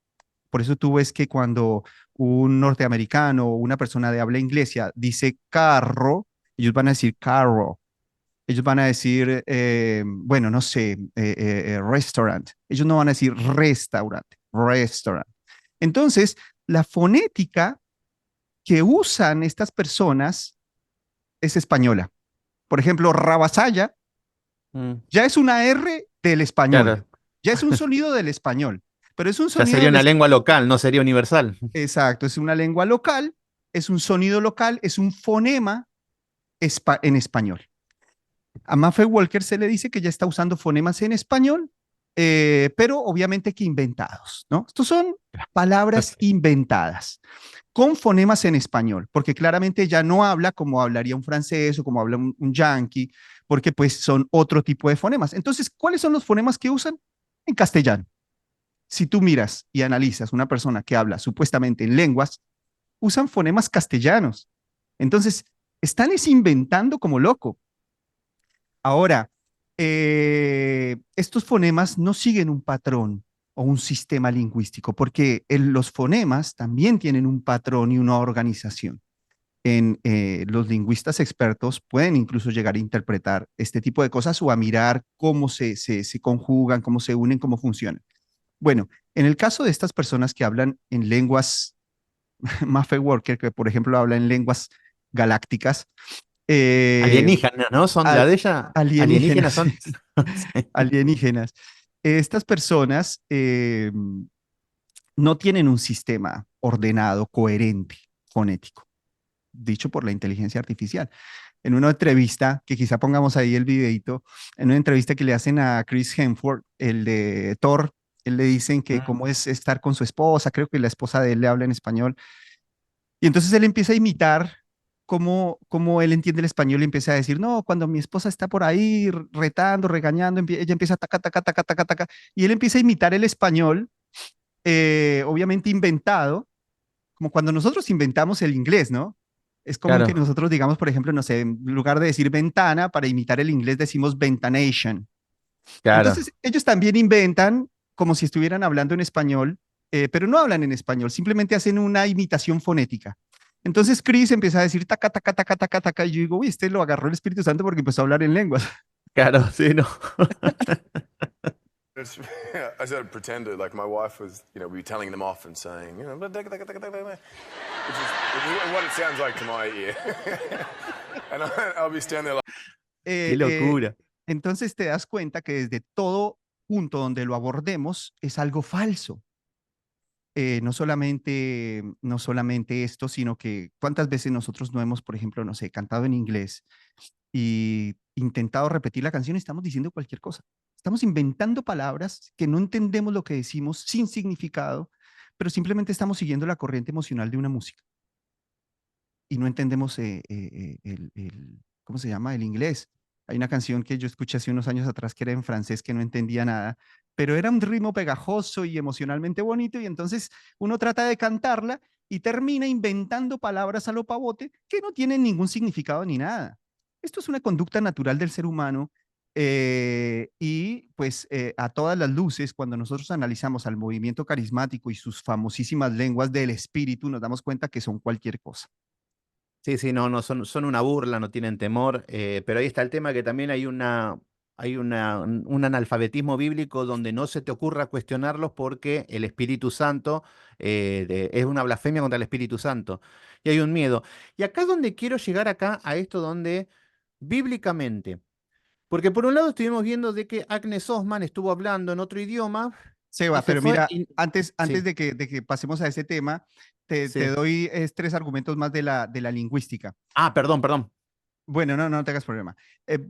Por eso tú ves que cuando un norteamericano o una persona de habla inglesa dice carro, ellos van a decir carro. Ellos van a decir, bueno, no sé, restaurant. Ellos no van a decir restaurante, restaurant. Entonces, la fonética que usan estas personas es española. Por ejemplo, rabasaya Mm, ya es una R del español, claro, ya es un sonido del español, pero es un ya sonido sería del... una lengua local, no sería universal. Exacto, es una lengua local, es un sonido local, es un fonema en español. A Maffei Walker se le dice que ya está usando fonemas en español, pero obviamente que inventados, ¿no? Estos son palabras inventadas con fonemas en español, porque claramente ya no habla como hablaría un francés o como habla un yanqui, porque pues son otro tipo de fonemas. Entonces, ¿cuáles son los fonemas que usan? En castellano. Si tú miras y analizas una persona que habla supuestamente en lenguas, usan fonemas castellanos. Entonces, están es inventando como loco. Ahora, estos fonemas no siguen un patrón o un sistema lingüístico, porque los fonemas también tienen un patrón y una organización. Los lingüistas expertos pueden incluso llegar a interpretar este tipo de cosas o a mirar cómo se conjugan, cómo se unen, cómo funcionan. Bueno, en el caso de estas personas que hablan en lenguas, Maffei Walker, que por ejemplo habla en lenguas galácticas, eh, Alienígenas, ¿no? Son la al- de ella, alienígenas alienígenas, son. Sí. alienígenas. Estas personas no tienen un sistema ordenado, coherente, fonético, dicho por la inteligencia artificial. En una entrevista, que quizá pongamos ahí el videito, en una entrevista que le hacen a Chris Hemsworth, el de Thor, él le dicen que Mm, cómo es estar con su esposa, creo que la esposa de él le habla en español, y entonces él empieza a imitar cómo él entiende el español y empieza a decir, no, cuando mi esposa está por ahí retando, regañando, ella empieza taca, taca, taca, taca, taca, y él empieza a imitar el español, obviamente inventado, como cuando nosotros inventamos el inglés, ¿no? Es común que claro, nosotros digamos, por ejemplo, no sé, en lugar de decir ventana, para imitar el inglés decimos ventanation. claro. Entonces, ellos también inventan como si estuvieran hablando en español, pero no hablan en español, simplemente hacen una imitación fonética. Entonces Chris empieza a decir taca, taca, taca, taca, taca, y yo digo, uy, este lo agarró el Espíritu Santo porque empezó a hablar en lenguas. Claro, sí, no. It's, I sort of pretended like my wife was, we were telling them off and saying, which is what it sounds like to my ear. And I'll be standing there like, Qué Eh, eh, locura. entonces te das cuenta que desde todo punto donde lo abordemos es algo falso. no solamente esto, sino que cuántas veces nosotros no hemos, por ejemplo, no sé, cantado en inglés y intentado repetir la canción y estamos diciendo cualquier cosa. Estamos inventando palabras que no entendemos lo que decimos sin significado, pero simplemente estamos siguiendo la corriente emocional de una música y no entendemos ¿cómo se llama? El inglés. Hay una canción que yo escuché hace unos años atrás que era en francés que no entendía nada, pero era un ritmo pegajoso y emocionalmente bonito y entonces uno trata de cantarla y termina inventando palabras a lo pavote que no tienen ningún significado ni nada. Esto es una conducta natural del ser humano y pues a todas las luces, cuando nosotros analizamos al movimiento carismático y sus famosísimas lenguas del espíritu, nos damos cuenta que son cualquier cosa. Sí, sí, no, no, son una burla, no tienen temor, pero ahí está el tema que también un analfabetismo bíblico donde no se te ocurra cuestionarlos porque el Espíritu Santo es una blasfemia contra el Espíritu Santo y hay un miedo. Y acá es donde quiero llegar acá a esto donde bíblicamente, porque por un lado estuvimos viendo de que Agnes Osman estuvo hablando en otro idioma y Seba, se pero fue mira, y... antes Sí, de que pasemos a ese tema, te sí. doy tres argumentos más de la lingüística. Ah, perdón, perdón. Bueno, no, no te hagas problema.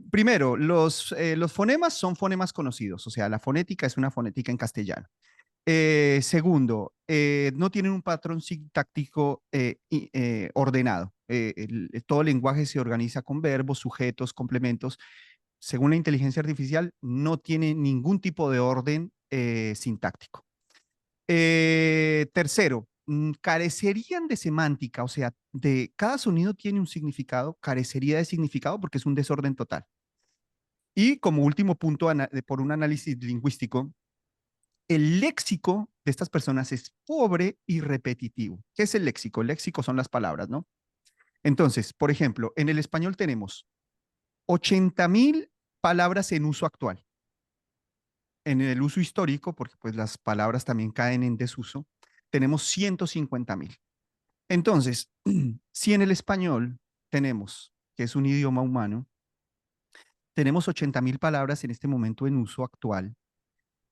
Primero, los fonemas son fonemas conocidos, o sea, la fonética es una fonética en castellano. Segundo, no tienen un patrón sintáctico ordenado. Todo lenguaje se organiza con verbos, sujetos, complementos. Según la inteligencia artificial, no tiene ningún tipo de orden sintáctico. Tercero, carecerían de semántica, o sea, de cada sonido tiene un significado, carecería de significado porque es un desorden total. Y como último punto, por un análisis lingüístico, el léxico de estas personas es pobre y repetitivo. ¿Qué es el léxico? El léxico son las palabras, ¿no? Entonces, por ejemplo, en el español tenemos 80.000 palabras en uso actual. En el uso histórico, porque pues las palabras también caen en desuso, tenemos 150.000. Entonces, si en el español tenemos, que es un idioma humano, tenemos 80.000 palabras en este momento en uso actual,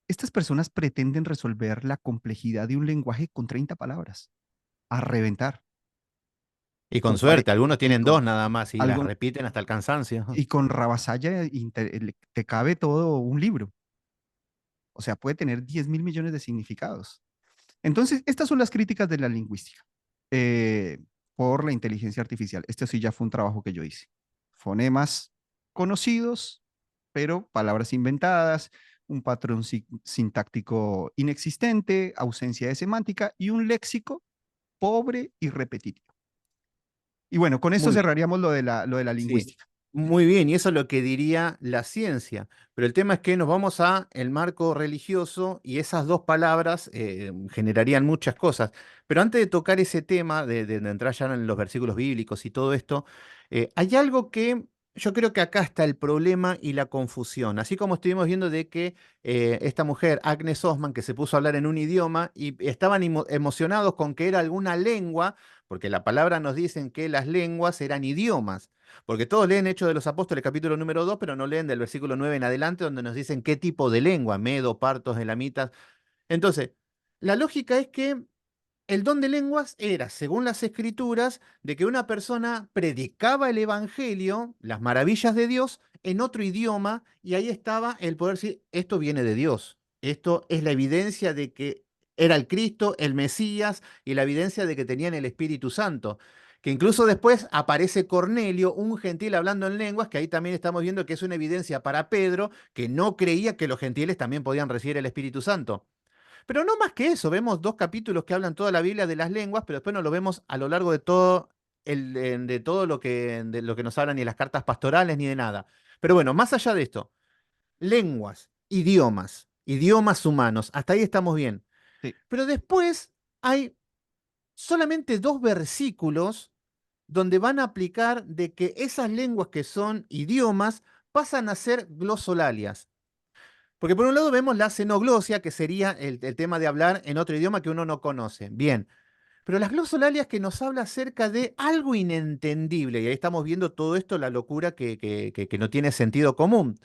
estas personas pretenden resolver la complejidad de un lenguaje con 30 palabras, a reventar, Y con con 40, suerte, algunos y tienen con dos nada más y las algo, repiten hasta el cansancio. y con rabasalla te cabe todo un libro. O sea, puede tener 10.000 millones de significados. Entonces, estas son las críticas de la lingüística eh, por la inteligencia artificial. Este sí ya fue un trabajo que yo hice. Fonemas conocidos, pero palabras inventadas, un patrón sintáctico inexistente, ausencia de semántica y un léxico pobre y repetitivo. Y bueno, con esto Muy bien. cerraríamos lo de la Sí, lingüística. muy bien, y eso es lo que diría la ciencia. Pero el tema es que nos vamos a el marco religioso y esas dos palabras generarían muchas cosas. Pero antes de tocar ese tema, de entrar ya en los versículos bíblicos y todo esto, hay algo que yo creo que acá está el problema y la confusión. Así como estuvimos viendo de que esta mujer, Agnes Osman, que se puso a hablar en un idioma y estaban emocionados con que era alguna lengua, porque la palabra nos dicen que las lenguas eran idiomas. Porque todos leen Hechos de los Apóstoles, capítulo número 2, pero no leen del versículo 9 en adelante, donde nos dicen qué tipo de lengua, medo, partos, elamitas. Entonces, la lógica es que el don de lenguas era, según las escrituras, de que una persona predicaba el evangelio, las maravillas de Dios, en otro idioma, y ahí estaba el poder decir, esto viene de Dios. Esto es la evidencia de que era el Cristo, el Mesías, y la evidencia de que tenían el Espíritu Santo. Que incluso después aparece Cornelio, un gentil hablando en lenguas, que ahí también estamos viendo que es una evidencia para Pedro, que no creía que los gentiles también podían recibir el Espíritu Santo. Pero no más que eso, vemos dos capítulos que hablan toda la Biblia de las lenguas, pero después no lo vemos a lo largo de todo, de todo de lo que nos hablan ni de las cartas pastorales ni de nada. Pero bueno, más allá de esto, lenguas, idiomas, idiomas humanos, hasta ahí estamos bien. Sí. Pero después hay solamente dos versículos donde van a aplicar de que esas lenguas que son idiomas pasan a ser glosolalias. Porque por un lado vemos la xenoglosia, que sería el tema de hablar en otro idioma que uno no conoce. Bien, pero las glosolalias que nos habla acerca de algo inentendible, y ahí estamos viendo todo esto, la locura que no tiene sentido común.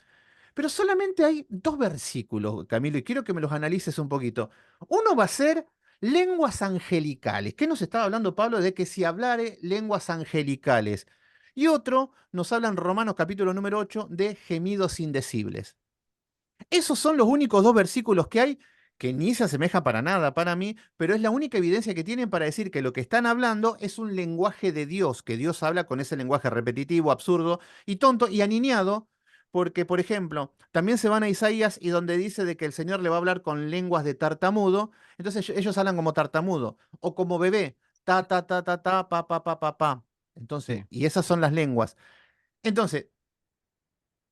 Pero solamente hay dos versículos, Camilo, y quiero que me los analices un poquito. Uno va a ser lenguas angelicales. ¿Qué nos estaba hablando Pablo? De que si hablare lenguas angelicales. Y otro nos habla en Romanos capítulo número 8 de gemidos indecibles. Esos son los únicos dos versículos que hay que ni se asemeja para nada para mí, pero es la única evidencia que tienen para decir que lo que están hablando es un lenguaje de Dios, que Dios habla con ese lenguaje repetitivo, absurdo y tonto y aniñado, porque, por ejemplo, también se van a Isaías y donde dice de que el Señor le va a hablar con lenguas de tartamudo, entonces ellos hablan como tartamudo, o como bebé, ta, ta, ta, ta, ta, pa, pa, pa, pa, pa. Entonces, Sí. y esas son las lenguas. Entonces,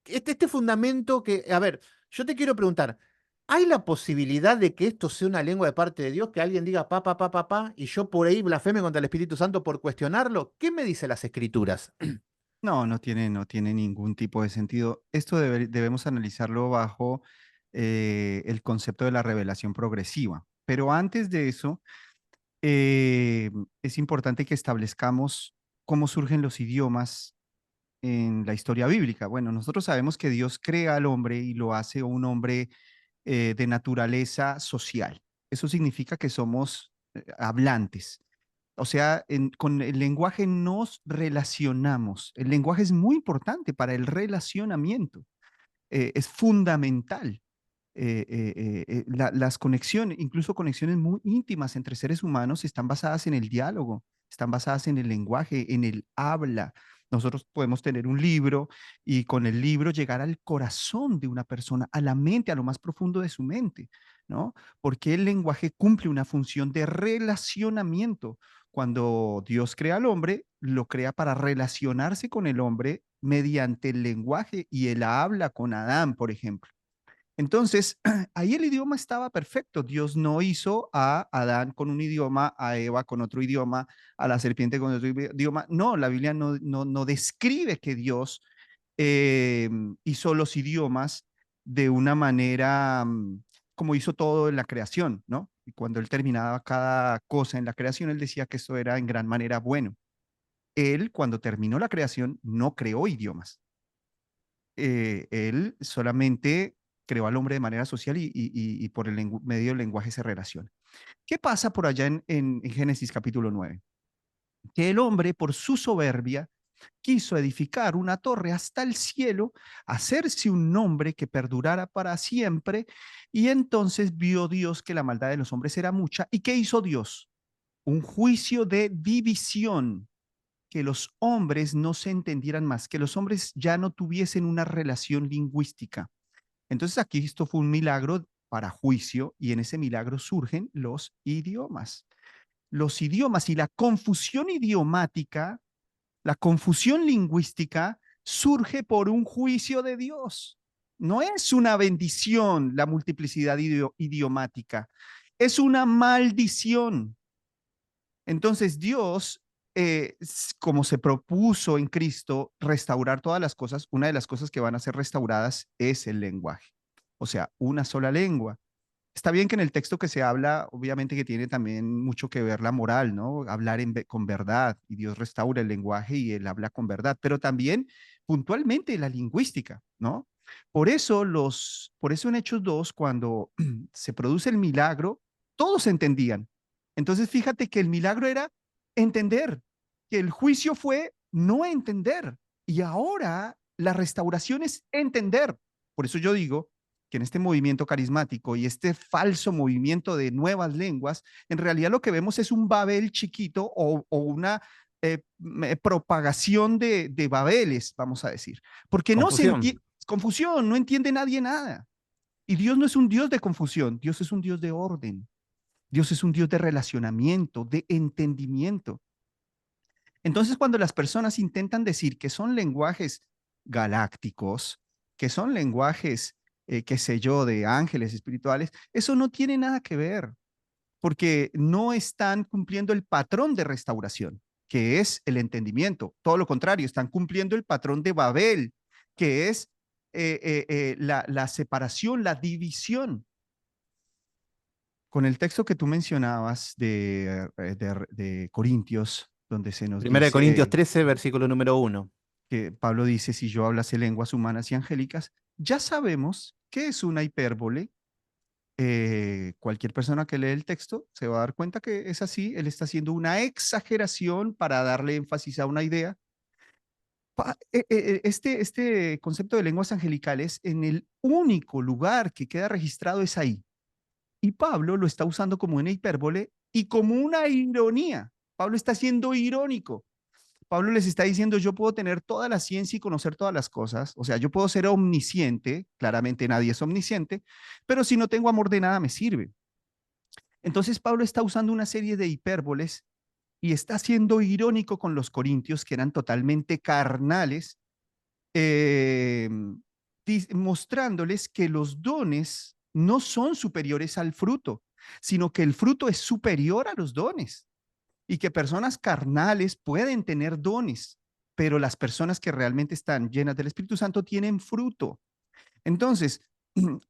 este fundamento que, a ver, yo te quiero preguntar, ¿hay la posibilidad de que esto sea una lengua de parte de Dios, que alguien diga pa, pa, pa, pa, pa, y yo por ahí blasfeme contra el Espíritu Santo por cuestionarlo? ¿Qué me dicen las Escrituras? No, no tiene ningún tipo de sentido. Esto debemos analizarlo bajo el concepto de la revelación progresiva. Pero antes de eso, eh, es importante que establezcamos cómo surgen los idiomas en la historia bíblica. Bueno, nosotros sabemos que Dios crea al hombre y lo hace un hombre de naturaleza social. Eso significa que somos hablantes. O sea, con el lenguaje nos relacionamos. El lenguaje es muy importante para el relacionamiento. Es fundamental. Las conexiones, incluso conexiones muy íntimas entre seres humanos, están basadas en el diálogo, están basadas en el lenguaje, en el habla. Nosotros podemos tener un libro y con el libro llegar al corazón de una persona, a la mente, a lo más profundo de su mente, ¿no? Porque el lenguaje cumple una función de relacionamiento. Cuando Dios crea al hombre, lo crea para relacionarse con el hombre mediante el lenguaje y el habla con Adán, por ejemplo. Entonces, ahí el idioma estaba perfecto. Dios no hizo a Adán con un idioma, a Eva con otro idioma, a la serpiente con otro idioma. No, la Biblia no describe que Dios eh, hizo los idiomas de una manera como hizo todo en la creación, ¿no? Y cuando él terminaba cada cosa en la creación, él decía que eso era en gran manera bueno. Él, cuando terminó la creación, no creó idiomas. Él solamente creó al hombre de manera social y por el medio del lenguaje se relaciona. ¿Qué pasa por allá en Génesis capítulo 9? Que el hombre, por su soberbia, quiso edificar una torre hasta el cielo, hacerse un nombre que perdurara para siempre, y entonces vio Dios que la maldad de los hombres era mucha. ¿Y qué hizo Dios? Un juicio de división, que los hombres no se entendieran más, que los hombres ya no tuviesen una relación lingüística. Entonces aquí esto fue un milagro para juicio y en ese milagro surgen los idiomas. Los idiomas y la confusión idiomática, la confusión lingüística surge por un juicio de Dios. No es una bendición la multiplicidad idiomática, es una maldición. Entonces Dios, como se propuso en Cristo restaurar todas las cosas, una de las cosas que van a ser restauradas es el lenguaje. O sea, una sola lengua. Está bien que en el texto que se habla, obviamente que tiene también mucho que ver la moral, ¿no? Hablar con verdad y Dios restaura el lenguaje y él habla con verdad, pero también puntualmente la lingüística, ¿no? Por eso en Hechos 2, cuando se produce el milagro, todos entendían. Entonces, fíjate que el milagro era entender, que el juicio fue no entender. Y ahora la restauración es entender. Por eso yo digo que en este movimiento carismático y este falso movimiento de nuevas lenguas, en realidad lo que vemos es un Babel chiquito o una propagación de Babeles, vamos a decir, porque no se Confusión. entiende, confusión, no entiende nadie nada. Y Dios no es un Dios de confusión, Dios es un Dios de orden, Dios es un Dios de relacionamiento, de entendimiento. Entonces, cuando las personas intentan decir que son lenguajes galácticos, que son lenguajes, qué sé yo, de ángeles espirituales, eso no tiene nada que ver, porque no están cumpliendo el patrón de restauración, que es el entendimiento. Todo lo contrario, están cumpliendo el patrón de Babel, que es la separación, la división. Con el texto que tú mencionabas de Corintios, donde se nos Primera de Corintios dice 13, versículo número 1. que Pablo dice, si yo hablase lenguas humanas y angélicas, ya sabemos que es una hipérbole. Cualquier persona que lee el texto se va a dar cuenta que es así. Él está haciendo una exageración para darle énfasis a una idea. Este concepto de lenguas angelicales, en el único lugar que queda registrado es ahí. Y Pablo lo está usando como una hipérbole y como una ironía. Pablo está siendo irónico. Pablo les está diciendo, yo puedo tener toda la ciencia y conocer todas las cosas, o sea, yo puedo ser omnisciente, claramente nadie es omnisciente, pero si no tengo amor de nada me sirve. Entonces Pablo está usando una serie de hipérboles y está siendo irónico con los corintios que eran totalmente carnales, eh, mostrándoles que los dones no son superiores al fruto, sino que el fruto es superior a los dones y que personas carnales pueden tener dones, pero las personas que realmente están llenas del Espíritu Santo tienen fruto. Entonces,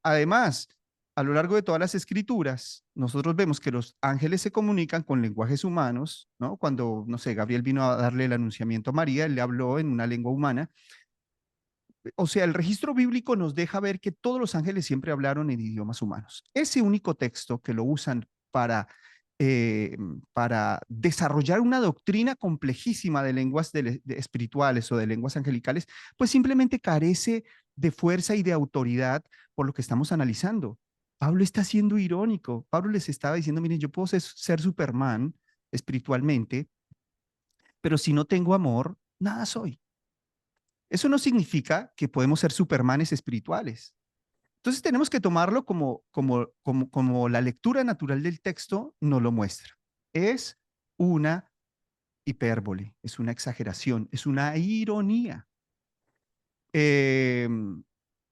además, a lo largo de todas las escrituras, nosotros vemos que los ángeles se comunican con lenguajes humanos, ¿no? Cuando, no sé, Gabriel vino a darle el anunciamiento a María, él le habló en una lengua humana. O sea, el registro bíblico nos deja ver que todos los ángeles siempre hablaron en idiomas humanos. Ese único texto que lo usan eh, para desarrollar una doctrina complejísima de lenguas espirituales o de lenguas angelicales, pues simplemente carece de fuerza y de autoridad por lo que estamos analizando. Pablo está siendo irónico. Pablo les estaba diciendo, miren, yo puedo ser Superman espiritualmente, pero si no tengo amor, nada soy. Eso no significa que podemos ser supermanes espirituales. Entonces tenemos que tomarlo como la lectura natural del texto nos lo muestra. Es una hipérbole, es una exageración, es una ironía. Eh, Y ahí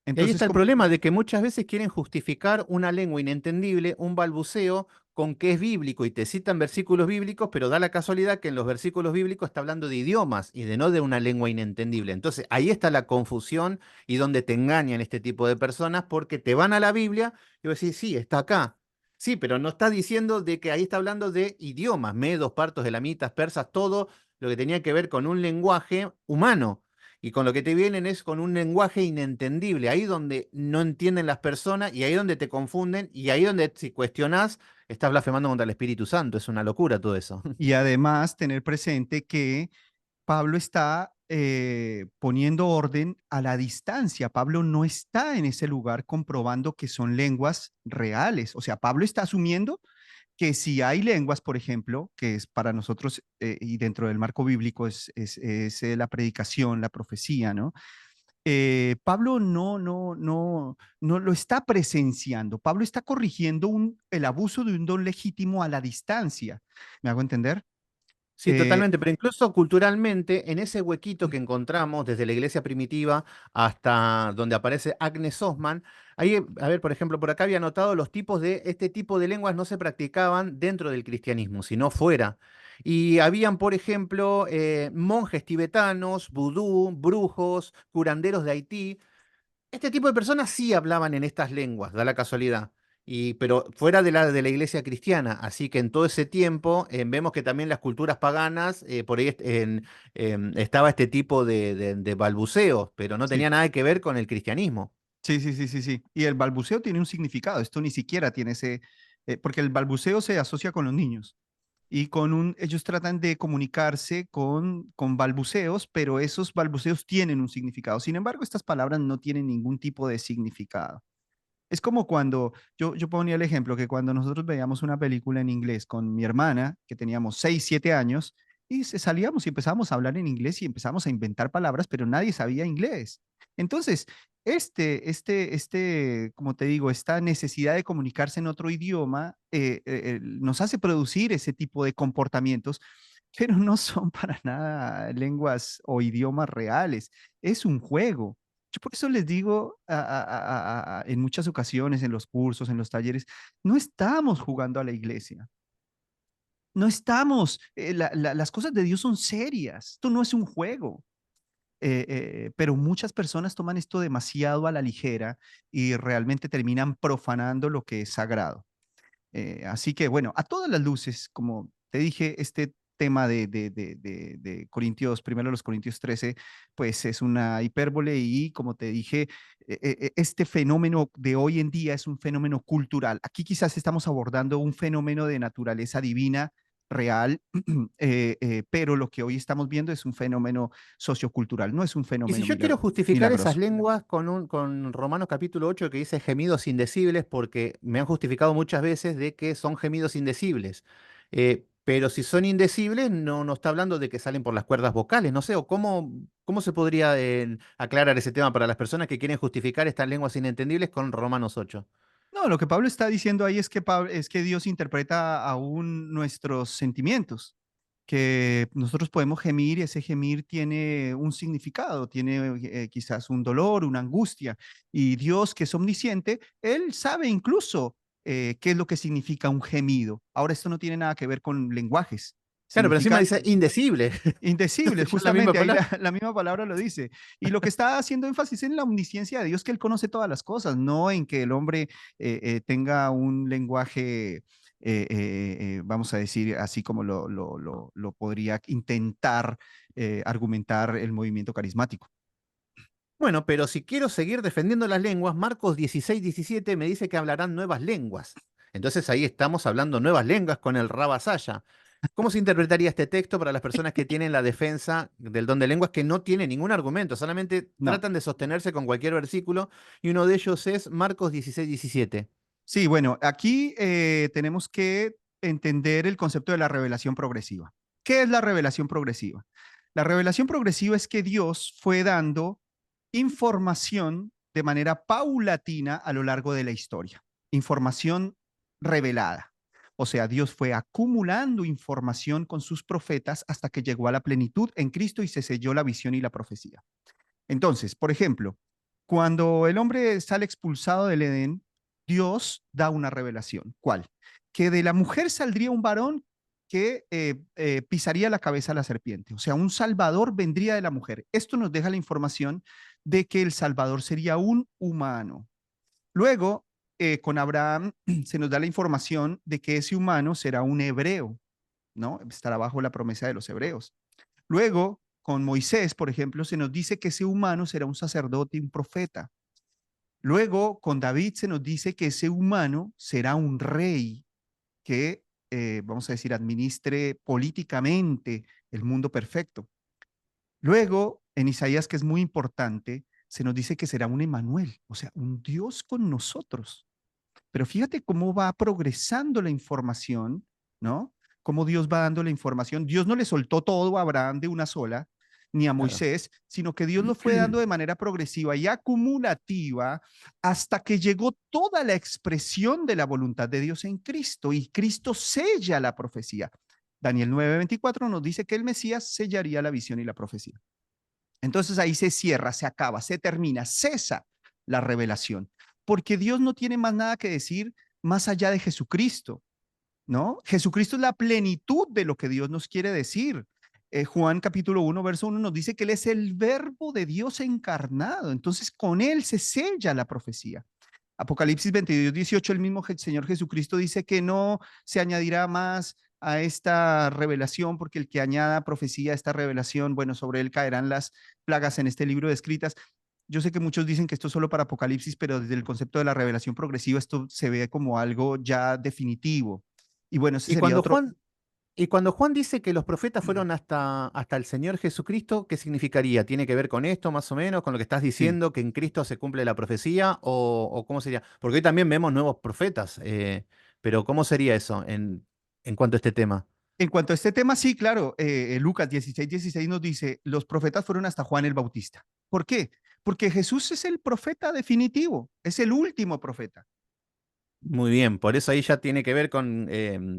entonces, está el problema de que muchas veces quieren justificar una lengua inentendible, un balbuceo, con que es bíblico y te citan versículos bíblicos, pero da la casualidad que en los versículos bíblicos está hablando de idiomas y de no de una lengua inentendible. Entonces ahí está la confusión y donde te engañan este tipo de personas porque te van a la Biblia y vos decís, sí, está acá. Sí, pero no está diciendo de que ahí está hablando de idiomas, medos, partos, elamitas, persas, todo lo que tenía que ver con un lenguaje humano. Y con lo que te vienen es con un lenguaje inentendible, ahí donde no entienden las personas y ahí donde te confunden y ahí donde si cuestionás estás blasfemando contra el Espíritu Santo. Es una locura todo eso. y además tener presente que Pablo está poniendo orden a la distancia. Pablo no está en ese lugar comprobando que son lenguas reales. O sea, Pablo está asumiendo que si hay lenguas, por ejemplo, que es para nosotros y dentro del marco bíblico es la predicación, la profecía, ¿no? Pablo no lo está presenciando. Pablo está corrigiendo el abuso de un don legítimo a la distancia. ¿Me hago entender? Sí, Eh, totalmente, pero incluso culturalmente, en ese huequito que encontramos desde la iglesia primitiva hasta donde aparece Agnes Osman, ahí, a ver, por ejemplo, por acá había notado los tipos de, este tipo de lenguas no se practicaban dentro del cristianismo, sino fuera. Y habían, por ejemplo, monjes tibetanos, vudú, brujos, curanderos de Haití. Este tipo de personas sí hablaban en estas lenguas, da la casualidad, pero fuera de la iglesia cristiana. Así que en todo ese tiempo vemos que también las culturas paganas, por ahí estaba este tipo de balbuceos, pero no sí, tenía nada que ver con el cristianismo. sí, sí, sí, sí, sí. Y el balbuceo tiene un significado. Esto ni siquiera tiene porque el balbuceo se asocia con los niños. Y ellos tratan de comunicarse con balbuceos, pero esos balbuceos tienen un significado. Sin embargo, estas palabras no tienen ningún tipo de significado. Es como cuando yo ponía el ejemplo que cuando nosotros veíamos una película en inglés con mi hermana, que teníamos 6 7 años, y salíamos y empezábamos a hablar en inglés y empezamos a inventar palabras, pero nadie sabía inglés. Entonces, como te digo, esta necesidad de comunicarse en otro idioma nos hace producir ese tipo de comportamientos, pero no son para nada lenguas o idiomas reales. Es un juego. Yo por eso les digo en muchas ocasiones, en los cursos, en los talleres, no estamos jugando a la iglesia. No estamos, las cosas de Dios son serias. Esto no es un juego. Pero muchas personas toman esto demasiado a la ligera y realmente terminan profanando lo que es sagrado. Así que bueno, a todas las luces, como te dije, tema de Corintios, primero los Corintios 13, pues es una hipérbole y como te dije, este fenómeno de hoy en día es un fenómeno cultural. Aquí quizás estamos abordando un fenómeno de naturaleza divina real, pero lo que hoy estamos viendo es un fenómeno sociocultural, no es un Y si fenómeno yo quiero justificar esas milagroso. lenguas con Romanos capítulo 8 que dice gemidos indecibles, porque me han justificado muchas veces de que son gemidos indecibles. Pero si son indecibles, no está hablando de que salen por las cuerdas vocales, no sé, o cómo se podría aclarar ese tema para las personas que quieren justificar estas lenguas inentendibles con Romanos 8. No, lo que Pablo está diciendo ahí es que, es que Dios interpreta aún nuestros sentimientos, que nosotros podemos gemir y ese gemir tiene un significado, tiene quizás un dolor, una angustia, y Dios, que es omnisciente, Él sabe incluso qué es lo que significa un gemido. Ahora, esto no tiene nada que ver con lenguajes, Claro, pero encima significa dice indecible. indecibles, Yo la misma justamente, ahí palabra. la misma palabra lo dice. Y lo que está haciendo énfasis en la omnisciencia de Dios, que Él conoce todas las cosas, no en que el hombre tenga un lenguaje, vamos a decir, así como lo podría intentar argumentar el movimiento carismático. Bueno, pero si quiero seguir defendiendo las lenguas, Marcos 16:17 me dice que hablarán nuevas lenguas. Entonces ahí estamos hablando nuevas lenguas con el Rabasaya. ¿Cómo se interpretaría este texto para las personas que tienen la defensa del don de lenguas que no tiene ningún argumento, solamente No. tratan de sostenerse con cualquier versículo y uno de ellos es Marcos 16:17? Sí, bueno, aquí tenemos que entender el concepto de la revelación progresiva. ¿Qué es la revelación progresiva? La revelación progresiva es que Dios fue dando información de manera paulatina a lo largo de la historia, información revelada. O sea, Dios fue acumulando información con sus profetas hasta que llegó a la plenitud en Cristo y se selló la visión y la profecía. Entonces, por ejemplo, cuando el hombre sale expulsado del Edén, Dios da una revelación. ¿Cuál? Que de la mujer saldría un varón que pisaría la cabeza a la serpiente. O sea, un salvador vendría de la mujer. Esto nos deja la información de que el salvador sería un humano. Luego, con Abraham se nos da la información de que ese humano será un hebreo, ¿no? Estará bajo la promesa de los hebreos. Luego, con Moisés, por ejemplo, se nos dice que ese humano será un sacerdote y un profeta. Luego, con David se nos dice que ese humano será un rey que, vamos a decir, administre políticamente el mundo perfecto. Luego, en Isaías, que es muy importante, se nos dice que será un Emanuel, o sea, un Dios con nosotros. Pero fíjate cómo va progresando la información, ¿no? Cómo Dios va dando la información. Dios no le soltó todo a Abraham de una sola, ni a Claro. Moisés, sino que Dios lo fue dando de manera progresiva y acumulativa hasta que llegó toda la expresión de la voluntad de Dios en Cristo y Cristo sella la profecía. Daniel 9:24 nos dice que el Mesías sellaría la visión y la profecía. Entonces ahí se cierra, se acaba, se termina, cesa la revelación, porque Dios no tiene más nada que decir más allá de Jesucristo, ¿no? Jesucristo es la plenitud de lo que Dios nos quiere decir. Juan capítulo 1, verso 1 nos dice que Él es el verbo de Dios encarnado, entonces con Él se sella la profecía. Apocalipsis 22:18, el mismo Señor Jesucristo dice que no se añadirá más a esta revelación, porque el que añada profecía a esta revelación, bueno, sobre él caerán las plagas en este libro de escritas. Yo sé que muchos dicen que esto es solo para Apocalipsis, pero desde el concepto de la revelación progresiva, esto se ve como algo ya definitivo. Y bueno, ese Y sería cuando otro. Juan, y cuando Juan dice que los profetas fueron hasta el Señor Jesucristo, ¿qué significaría? ¿Tiene que ver con esto más o menos, con lo que estás Sí. diciendo, que en Cristo se cumple la profecía? ¿O cómo sería? Porque hoy también vemos nuevos profetas, pero ¿cómo sería eso en cuanto a este tema? En cuanto a este tema, sí, claro, Lucas 16:16 nos dice, los profetas fueron hasta Juan el Bautista. ¿Por qué? Porque Jesús es el profeta definitivo, es el último profeta. Muy bien, por eso ahí ya tiene que ver con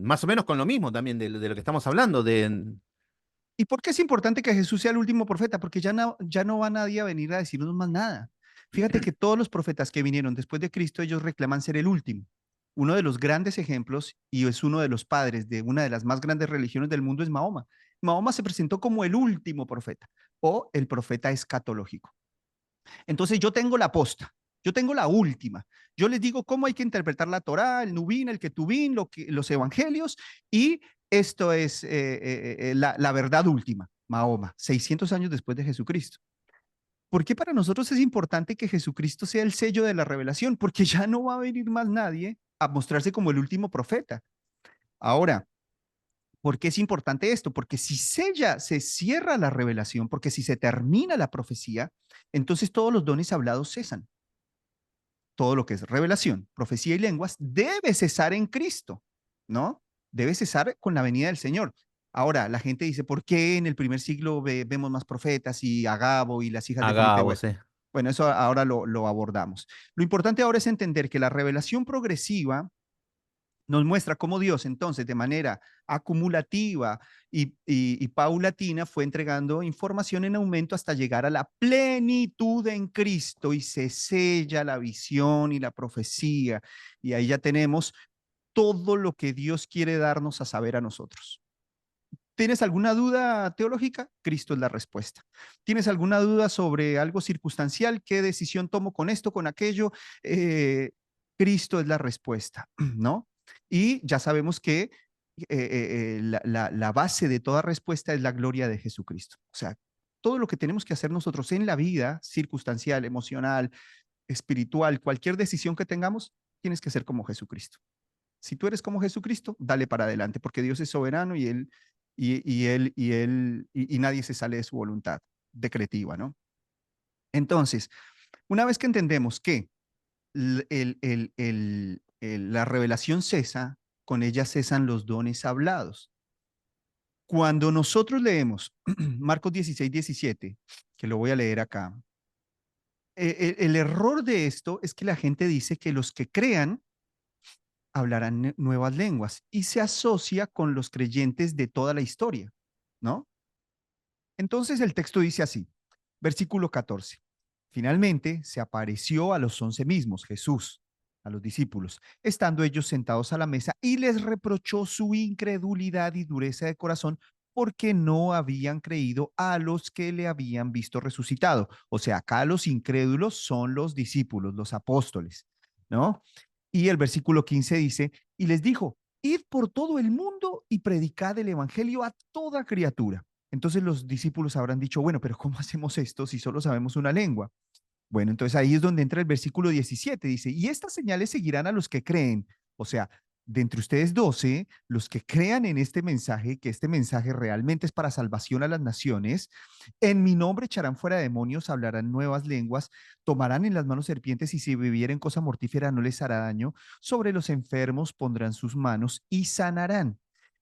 más o menos con lo mismo también de lo que estamos hablando, ¿Y por qué es importante que Jesús sea el último profeta? Porque ya no va nadie a venir a decirnos más nada. Fíjate que todos los profetas que vinieron después de Cristo, ellos reclaman ser el último. Uno de los grandes ejemplos, y es uno de los padres de una de las más grandes religiones del mundo, es Mahoma. Mahoma se presentó como el último profeta o el profeta escatológico. Entonces yo tengo la posta, yo tengo la última. Yo les digo cómo hay que interpretar la Torá, el Nubín, el Ketubín, los evangelios, y Esto es la verdad última, Mahoma, 600 años después de Jesucristo. ¿Por qué para nosotros es importante que Jesucristo sea el sello de la revelación? Porque ya no va a venir más nadie a mostrarse como el último profeta. Ahora, ¿por qué es importante esto? Porque si se cierra la revelación, porque si se termina la profecía, entonces todos los dones hablados cesan. Todo lo que es revelación, profecía y lenguas debe cesar en Cristo, ¿no? Debe cesar con la venida del Señor. Ahora, la gente dice, ¿por qué en el primer siglo vemos más profetas y Agabo y las hijas de Felipe? Agabo, Bueno, sí. bueno, eso ahora lo abordamos. Lo importante ahora es entender que la revelación progresiva nos muestra cómo Dios entonces de manera acumulativa y paulatina fue entregando información en aumento hasta llegar a la plenitud en Cristo y se sella la visión y la profecía. Y ahí ya tenemos todo lo que Dios quiere darnos a saber a nosotros. ¿Tienes alguna duda teológica? Cristo es la respuesta. ¿Tienes alguna duda sobre algo circunstancial? ¿Qué decisión tomo con esto, con aquello? Cristo es la respuesta, ¿no? Y ya sabemos que la base de toda respuesta es la gloria de Jesucristo. O sea, todo lo que tenemos que hacer nosotros en la vida, circunstancial, emocional, espiritual, cualquier decisión que tengamos, tienes que ser como Jesucristo. Si tú eres como Jesucristo, dale para adelante, porque Dios es soberano y nadie se sale de su voluntad decretiva, ¿no? Entonces, una vez que entendemos que la revelación cesa, con ella cesan los dones hablados. Cuando nosotros leemos Marcos 16:17, que lo voy a leer acá, el error de esto es que la gente dice que los que crean hablarán nuevas lenguas y se asocia con los creyentes de toda la historia, ¿no? Entonces el texto dice así, versículo 14. Finalmente se apareció a los 11 mismos, Jesús, a los discípulos, estando ellos sentados a la mesa y les reprochó su incredulidad y dureza de corazón porque no habían creído a los que le habían visto resucitado. O sea, acá los incrédulos son los discípulos, los apóstoles, ¿no? Y el versículo 15 dice, y les dijo, id por todo el mundo y predicad el evangelio a toda criatura. Entonces los discípulos habrán dicho, bueno, pero ¿cómo hacemos esto si solo sabemos una lengua? Bueno, entonces ahí es donde entra el versículo 17, dice, y estas señales seguirán a los que creen. O sea, de entre ustedes 12, los que crean en este mensaje, que este mensaje realmente es para salvación a las naciones, en mi nombre echarán fuera demonios, hablarán nuevas lenguas, tomarán en las manos serpientes y si bebieren cosa mortífera no les hará daño, sobre los enfermos pondrán sus manos y sanarán.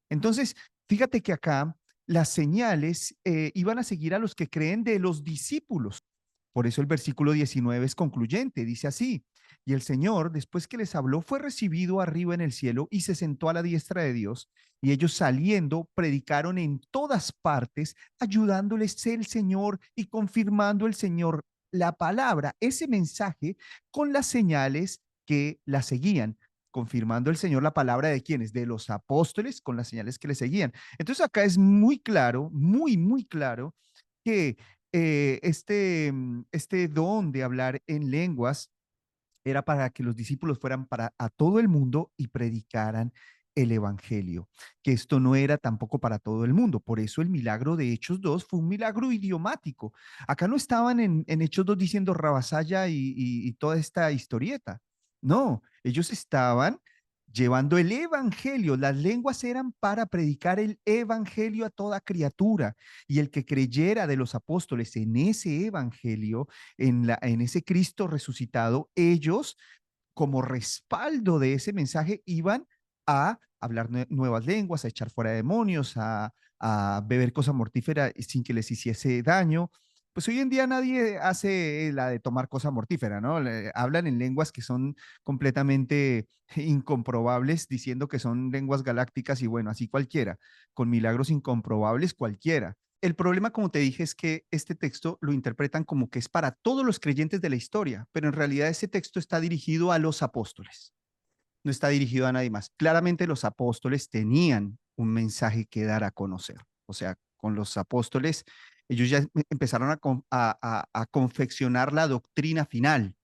Entonces, fíjate que acá las señales iban a seguir a los que creen de los discípulos. Por eso el versículo 19 es concluyente, dice así, y el Señor, después que les habló, fue recibido arriba en el cielo y se sentó a la diestra de Dios, y ellos saliendo predicaron en todas partes, ayudándoles el Señor y confirmando el Señor la palabra, ese mensaje, con las señales que la seguían, confirmando el Señor la palabra de quienes, de los apóstoles, con las señales que le seguían. Entonces acá es muy claro, muy claro que este don de hablar en lenguas era para que los discípulos fueran para a todo el mundo y predicaran el evangelio, que esto no era tampoco para todo el mundo. Por eso el milagro de Hechos 2 fue un milagro idiomático. Acá no estaban en Hechos 2 diciendo Rabasaya y toda esta historieta. No, ellos estaban llevando el evangelio. Las lenguas eran para predicar el evangelio a toda criatura. Y el que creyera de los apóstoles en ese evangelio, en ese Cristo resucitado, ellos como respaldo de ese mensaje iban a hablar nuevas lenguas, a echar fuera demonios, a beber cosa mortífera sin que les hiciese daño. Pues hoy en día nadie hace la de tomar cosa mortífera, ¿no? Hablan en lenguas que son completamente incomprobables, diciendo que son lenguas galácticas y bueno, así cualquiera, con milagros incomprobables cualquiera. El problema, como te dije, es que este texto lo interpretan como que es para todos los creyentes de la historia, pero en realidad ese texto está dirigido a los apóstoles, no está dirigido a nadie más. Claramente los apóstoles tenían un mensaje que dar a conocer. O sea, con los apóstoles, ellos ya empezaron a confeccionar la doctrina final.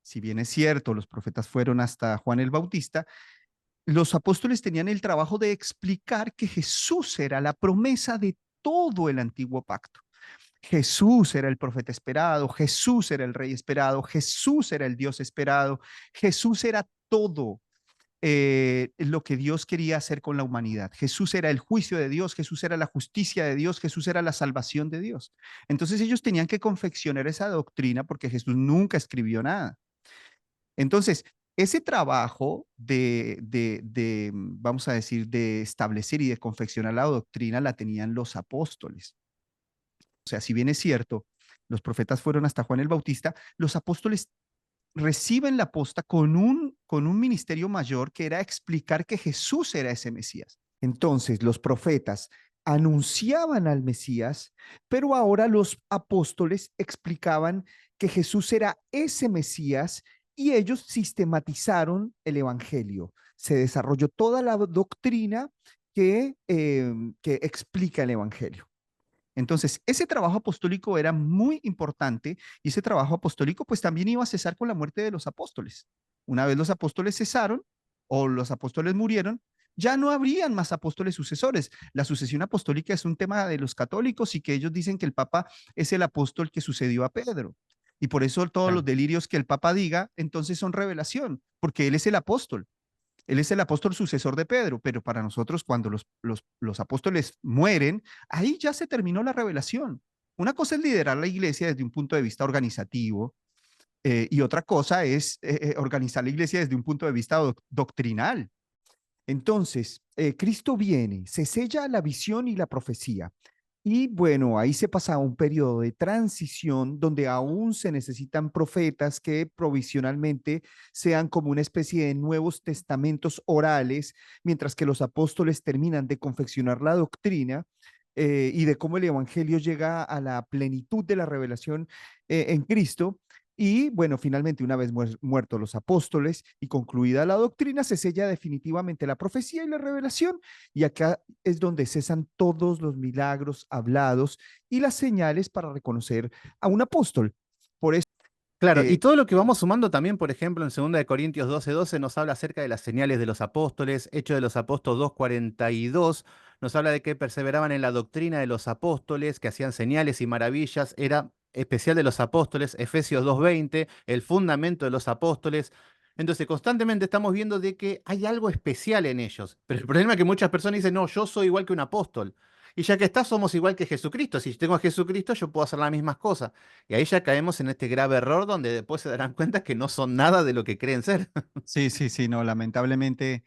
Si bien es cierto, los profetas fueron hasta Juan el Bautista, los apóstoles tenían el trabajo de explicar que Jesús era la promesa de todo el antiguo pacto. Jesús era el profeta esperado, Jesús era el rey esperado, Jesús era el Dios esperado, Jesús era todo lo que Dios quería hacer con la humanidad. Jesús era el juicio de Dios, Jesús era la justicia de Dios, Jesús era la salvación de Dios. Entonces ellos tenían que confeccionar esa doctrina porque Jesús nunca escribió nada. Entonces, ese trabajo vamos a decir, de establecer y de confeccionar la doctrina la tenían los apóstoles. O sea, si bien es cierto, los profetas fueron hasta Juan el Bautista, los apóstoles reciben la posta con un ministerio mayor que era explicar que Jesús era ese Mesías. Entonces, los profetas anunciaban al Mesías, pero ahora los apóstoles explicaban que Jesús era ese Mesías y ellos sistematizaron el Evangelio. Se desarrolló toda la doctrina que explica el Evangelio. Entonces, ese trabajo apostólico era muy importante y ese trabajo apostólico pues también iba a cesar con la muerte de los apóstoles. Una vez los apóstoles cesaron o los apóstoles murieron, ya no habrían más apóstoles sucesores. La sucesión apostólica es un tema de los católicos y que ellos dicen que el Papa es el apóstol que sucedió a Pedro. Y por eso todos los Claro. delirios que el Papa diga, entonces son revelación, porque él es el apóstol. Él es el apóstol sucesor de Pedro, pero para nosotros cuando los apóstoles mueren, ahí ya se terminó la revelación. Una cosa es liderar la iglesia desde un punto de vista organizativo y otra cosa es organizar la iglesia desde un punto de vista doctrinal. Entonces, Cristo viene, se sella la visión y la profecía. Y bueno, ahí se pasa un periodo de transición donde aún se necesitan profetas que provisionalmente sean como una especie de nuevos testamentos orales, mientras que los apóstoles terminan de confeccionar la doctrina y de cómo el Evangelio llega a la plenitud de la revelación en Cristo. Y bueno, finalmente, una vez muertos los apóstoles y concluida la doctrina, se sella definitivamente la profecía y la revelación. Y acá es donde cesan todos los milagros hablados y las señales para reconocer a un apóstol. Por eso, Claro, y eh, todo lo que vamos sumando también, por ejemplo, en 2 Corintios 12:12 nos habla acerca de las señales de los apóstoles, Hechos de los Apóstoles 2:42 nos habla de que perseveraban en la doctrina de los apóstoles, que hacían señales y maravillas, era especial de los apóstoles, Efesios 2:20, el fundamento de los apóstoles. Entonces, constantemente estamos viendo de que hay algo especial en ellos, pero el problema es que muchas personas dicen, no, yo soy igual que un apóstol. Y ya que está, somos igual que Jesucristo. Si tengo a Jesucristo, yo puedo hacer las mismas cosas. Y ahí ya caemos en este grave error donde después se darán cuenta que no son nada de lo que creen ser. sí, sí, sí, no, lamentablemente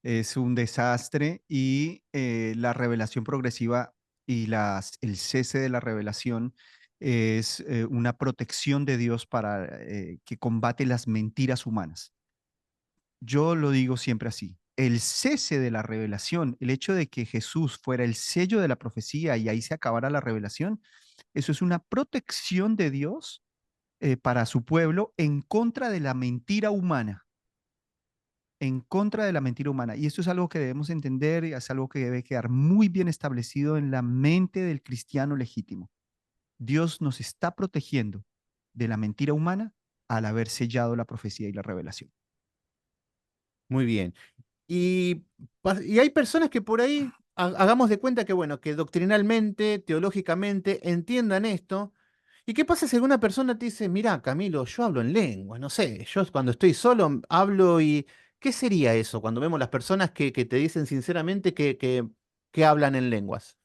es un desastre y la revelación progresiva y el cese de la revelación es una protección de Dios para que combate las mentiras humanas. Yo lo digo siempre así. El cese de la revelación, el hecho de que Jesús fuera el sello de la profecía y ahí se acabara la revelación, eso es una protección de Dios para su pueblo en contra de la mentira humana, en contra de la mentira humana. Y esto es algo que debemos entender y es algo que debe quedar muy bien establecido en la mente del cristiano legítimo. Dios nos está protegiendo de la mentira humana al haber sellado la profecía y la revelación. Muy bien. Y hay personas que por ahí hagamos de cuenta que, bueno, que doctrinalmente, teológicamente entiendan esto. ¿Y qué pasa si alguna persona te dice, mira, Camilo, yo hablo en lengua, no sé, yo cuando estoy solo hablo y... ¿Qué sería eso cuando vemos las personas que te dicen sinceramente que hablan en lenguas?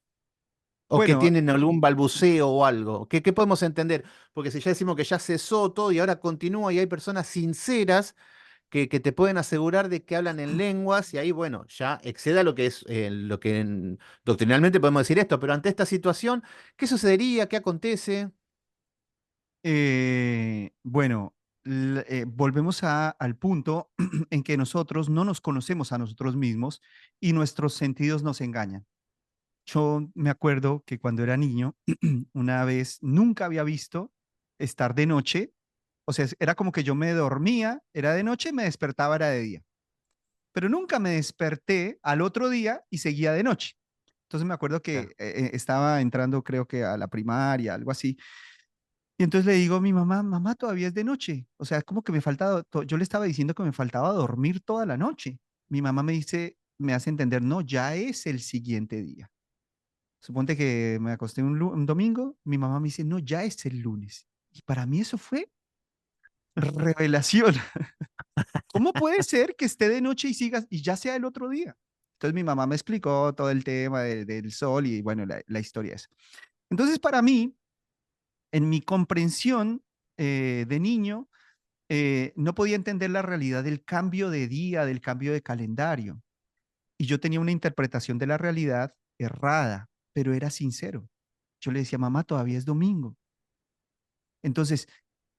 O que Bueno, tienen algún balbuceo o algo. ¿Qué podemos entender? Porque si ya decimos que ya cesó todo y ahora continúa y hay personas sinceras que te pueden asegurar de que hablan en lenguas y ahí, bueno, ya exceda lo que es lo que doctrinalmente podemos decir esto, pero ante esta situación, ¿qué sucedería? ¿Qué acontece? bueno, volvemos al punto en que nosotros no nos conocemos a nosotros mismos y nuestros sentidos nos engañan. Yo me acuerdo que cuando era niño, una vez nunca había visto estar de noche, o sea, era como que yo me dormía, era de noche, me despertaba, era de día, pero nunca me desperté al otro día y seguía de noche. Entonces me acuerdo que Claro. estaba entrando, creo que a la primaria, algo así, y entonces le digo a mi mamá, mamá, todavía es de noche. O sea, es como que me faltaba, yo le estaba diciendo que me faltaba dormir toda la noche. mi mamá me hace entender, no, ya es el siguiente día. Suponte que me acosté un domingo, mi mamá me dice, no, ya es el lunes. Y para mí eso fue revelación. ¿Cómo puede ser que esté de noche y sigas y ya sea el otro día? Entonces mi mamá me explicó todo el tema del sol y bueno, la historia es. Entonces para mí, en mi comprensión de niño, no podía entender la realidad del cambio de día, del cambio de calendario. Y yo tenía una interpretación de la realidad errada, pero era sincero. Yo le decía, mamá, todavía es domingo. Entonces,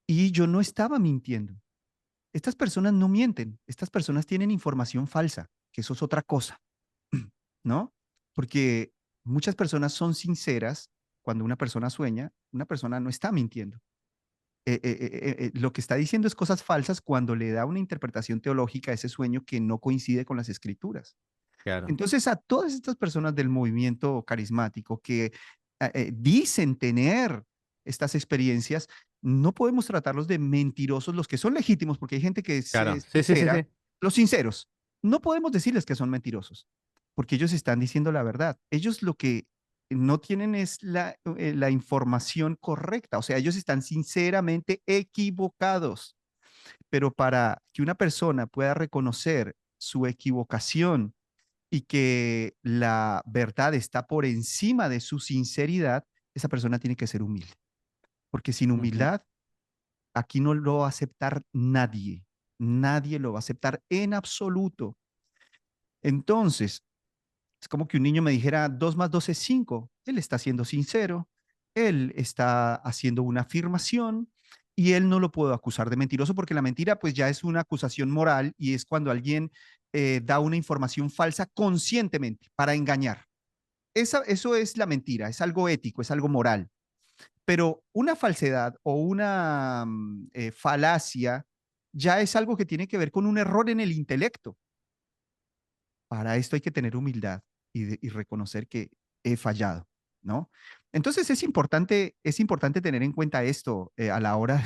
y yo no estaba mintiendo. Estas personas no mienten, estas personas tienen información falsa, que eso es otra cosa, ¿no? Porque muchas personas son sinceras cuando una persona sueña, una persona no está mintiendo. Lo que está diciendo es cosas falsas cuando le da una interpretación teológica a ese sueño que no coincide con las escrituras. Claro. Entonces, a todas estas personas del movimiento carismático que dicen tener estas experiencias, no podemos tratarlos de mentirosos, los que son legítimos, porque hay gente que Claro, es sí, sí, sí, sincera, sí. los sinceros. No podemos decirles que son mentirosos, porque ellos están diciendo la verdad. Ellos lo que no tienen es la información correcta, o sea, ellos están sinceramente equivocados. Pero para que una persona pueda reconocer su equivocación, y que la verdad está por encima de su sinceridad, esa persona tiene que ser humilde, porque sin Ujú. humildad aquí no lo va a aceptar nadie, nadie lo va a aceptar en absoluto. Entonces, es como que un niño me dijera 2 más 2 es 5. Él está siendo sincero, él está haciendo una afirmación y él no lo puedo acusar de mentiroso porque la mentira pues ya es una acusación moral y es cuando alguien da una información falsa conscientemente para engañar. Eso es la mentira, es algo ético, es algo moral. Pero una falsedad o una falacia ya es algo que tiene que ver con un error en el intelecto. Para esto hay que tener humildad y reconocer que he fallado, ¿no? Entonces es importante tener en cuenta esto a la hora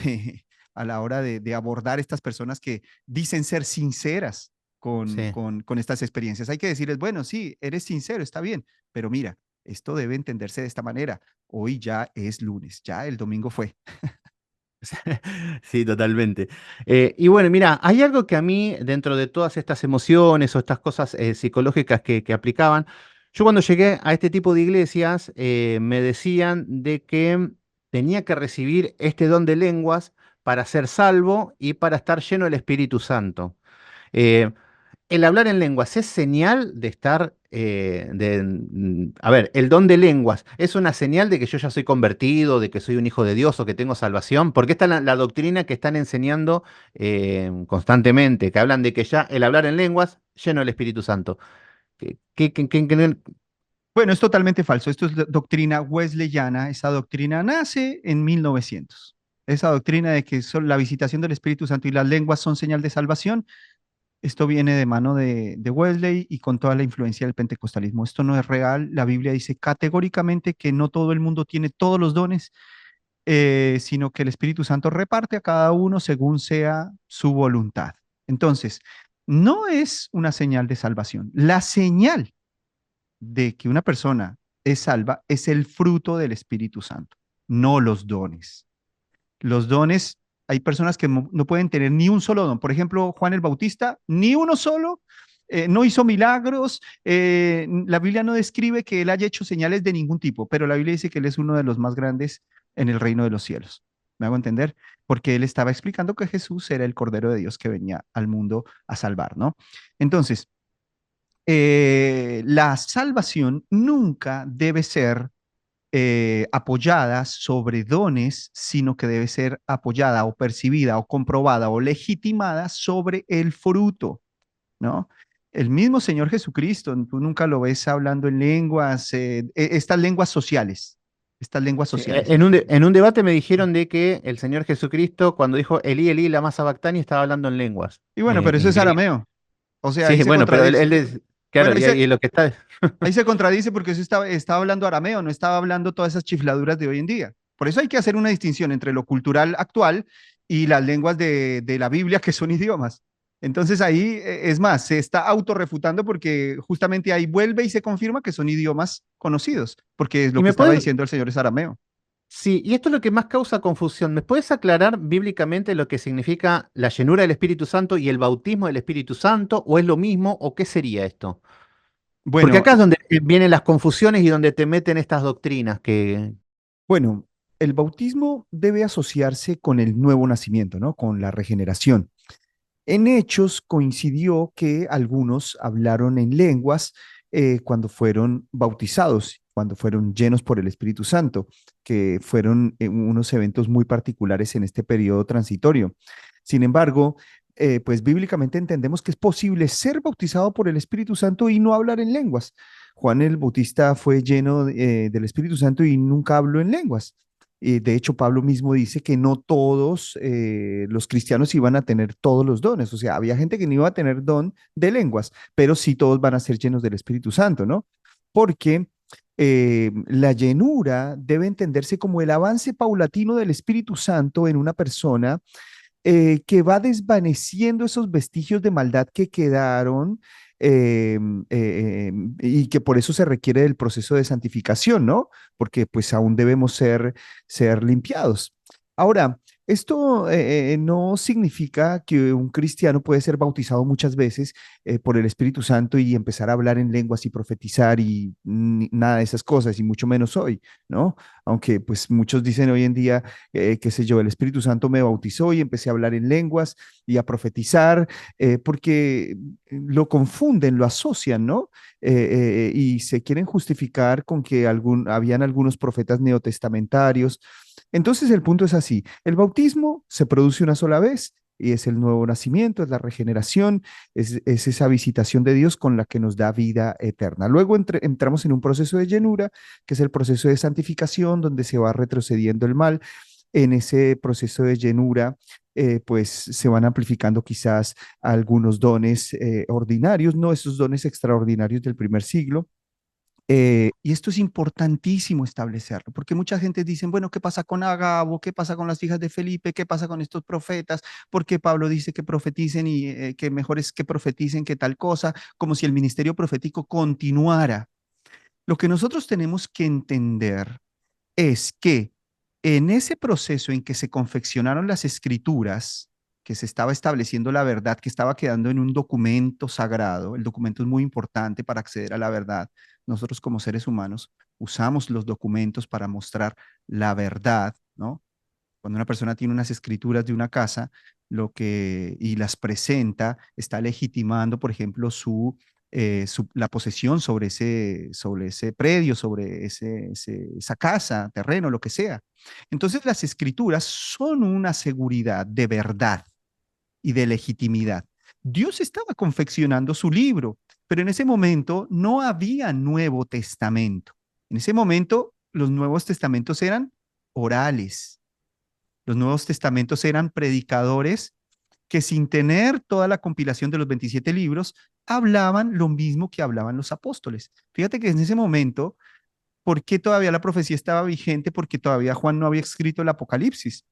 a la hora de abordar estas personas que dicen ser sinceras Sí. con estas experiencias. Hay que decirles, bueno, sí, eres sincero, está bien, pero mira, esto debe entenderse de esta manera. Hoy ya es lunes, ya el domingo fue. Sí, totalmente. Y bueno, mira, hay algo que a mí, dentro de todas estas emociones o estas cosas psicológicas que aplicaban, yo cuando llegué a este tipo de iglesias, me decían de que tenía que recibir este don de lenguas para ser salvo y para estar lleno del Espíritu Santo. Eh, el hablar en lenguas es señal de estar, a ver, el don de lenguas es una señal de que yo ya soy convertido, de que soy un hijo de Dios o que tengo salvación, porque esta es la doctrina que están enseñando constantemente, que hablan de que ya el hablar en lenguas lleno del Espíritu Santo. Que Bueno, es totalmente falso. Esto es doctrina wesleyana. Esa doctrina nace en 1900. Esa doctrina de que la visitación del Espíritu Santo y las lenguas son señal de salvación, esto viene de mano de Wesley y con toda la influencia del pentecostalismo. Esto no es real. La Biblia dice categóricamente que no todo el mundo tiene todos los dones, sino que el Espíritu Santo reparte a cada uno según sea su voluntad. Entonces, no es una señal de salvación. La señal de que una persona es salva es el fruto del Espíritu Santo, no los dones. Los dones, hay personas que no pueden tener ni un solo don. Por ejemplo, Juan el Bautista, ni uno solo, no hizo milagros. La Biblia no describe que él haya hecho señales de ningún tipo, pero la Biblia dice que él es uno de los más grandes en el reino de los cielos. ¿Me hago entender? Porque él estaba explicando que Jesús era el Cordero de Dios que venía al mundo a salvar, ¿no? Entonces, la salvación nunca debe ser apoyada sobre dones, sino que debe ser apoyada o percibida o comprobada o legitimada sobre el fruto, ¿no? El mismo Señor Jesucristo, tú nunca lo ves hablando en lenguas, estas lenguas Sí, sociales. en un debate me dijeron de que el Señor Jesucristo, cuando dijo Elí, Elí, lama sabactani, estaba hablando en lenguas, Y bueno, pero eso en es griego. arameo, o sea, ahí Sí, se bueno, pero contradice. claro, Bueno, y lo que está. ahí se contradice porque eso estaba hablando arameo, no estaba hablando todas esas chifladuras de hoy en día. Por eso hay que hacer una distinción entre lo cultural actual y las lenguas de la Biblia, que son idiomas. Entonces ahí, es más, se está autorrefutando porque justamente ahí vuelve y se confirma que son idiomas conocidos, porque lo Y que me estaba puedes, diciendo el señor es arameo. sí, y esto es lo que más causa confusión. ¿Me puedes aclarar bíblicamente lo que significa la llenura del Espíritu Santo y el bautismo del Espíritu Santo? ¿O es lo mismo? ¿O qué sería esto? Porque Bueno, acá es donde vienen las confusiones y donde te meten estas doctrinas que... bueno, el bautismo debe asociarse con el nuevo nacimiento, ¿no? Con la regeneración. En Hechos coincidió que algunos hablaron en lenguas cuando fueron bautizados, cuando fueron llenos por el Espíritu Santo, que fueron unos eventos muy particulares en este periodo transitorio. Sin embargo, pues bíblicamente entendemos que es posible ser bautizado por el Espíritu Santo y no hablar en lenguas. Juan el Bautista fue lleno del Espíritu Santo y nunca habló en lenguas. De hecho, Pablo mismo dice que no todos los cristianos iban a tener todos los dones. O sea, había gente que no iba a tener don de lenguas, pero sí todos van a ser llenos del Espíritu Santo, ¿no? Porque la llenura debe entenderse como el avance paulatino del Espíritu Santo en una persona que va desvaneciendo esos vestigios de maldad que quedaron eh, y que por eso se requiere del proceso de santificación, ¿no? Porque pues aún debemos ser limpiados. Ahora, esto no significa que un cristiano puede ser bautizado muchas veces por el Espíritu Santo y empezar a hablar en lenguas y profetizar y nada de esas cosas, y mucho menos hoy, ¿no? Aunque pues muchos dicen hoy en día qué sé yo, el Espíritu Santo me bautizó y empecé a hablar en lenguas y a profetizar, porque lo confunden, lo asocian, ¿no? Y se quieren justificar con que habían algunos profetas neotestamentarios. Entonces el punto es así, el bautismo se produce una sola vez. Y es el nuevo nacimiento, es la regeneración, es esa visitación de Dios con la que nos da vida eterna. Luego entramos en un proceso de llenura, que es el proceso de santificación, donde se va retrocediendo el mal. En ese proceso de llenura, pues se van amplificando quizás algunos dones ordinarios, no esos dones extraordinarios del primer siglo. Y esto es importantísimo establecerlo, porque mucha gente dice, bueno, ¿qué pasa con Agabo? ¿Qué pasa con las hijas de Felipe? ¿Qué pasa con estos profetas? ¿Por qué Pablo dice que profeticen y que mejor es que profeticen que tal cosa? Como si el ministerio profético continuara. Lo que nosotros tenemos que entender es que en ese proceso en que se confeccionaron las escrituras, que se estaba estableciendo la verdad, que estaba quedando en un documento sagrado, el documento es muy importante para acceder a la verdad. Nosotros como seres humanos usamos los documentos para mostrar la verdad, ¿no? Cuando una persona tiene unas escrituras de una casa, y las presenta, está legitimando, por ejemplo, la posesión sobre ese predio, sobre esa casa, terreno, lo que sea. Entonces, las escrituras son una seguridad de verdad y de legitimidad. Dios estaba confeccionando su libro, pero en ese momento no había Nuevo Testamento. En ese momento, los Nuevos Testamentos eran orales. Los Nuevos Testamentos eran predicadores que sin tener toda la compilación de los 27 libros, hablaban lo mismo que hablaban los apóstoles. Fíjate que en ese momento, ¿por qué todavía la profecía estaba vigente? Porque todavía Juan no había escrito el Apocalipsis.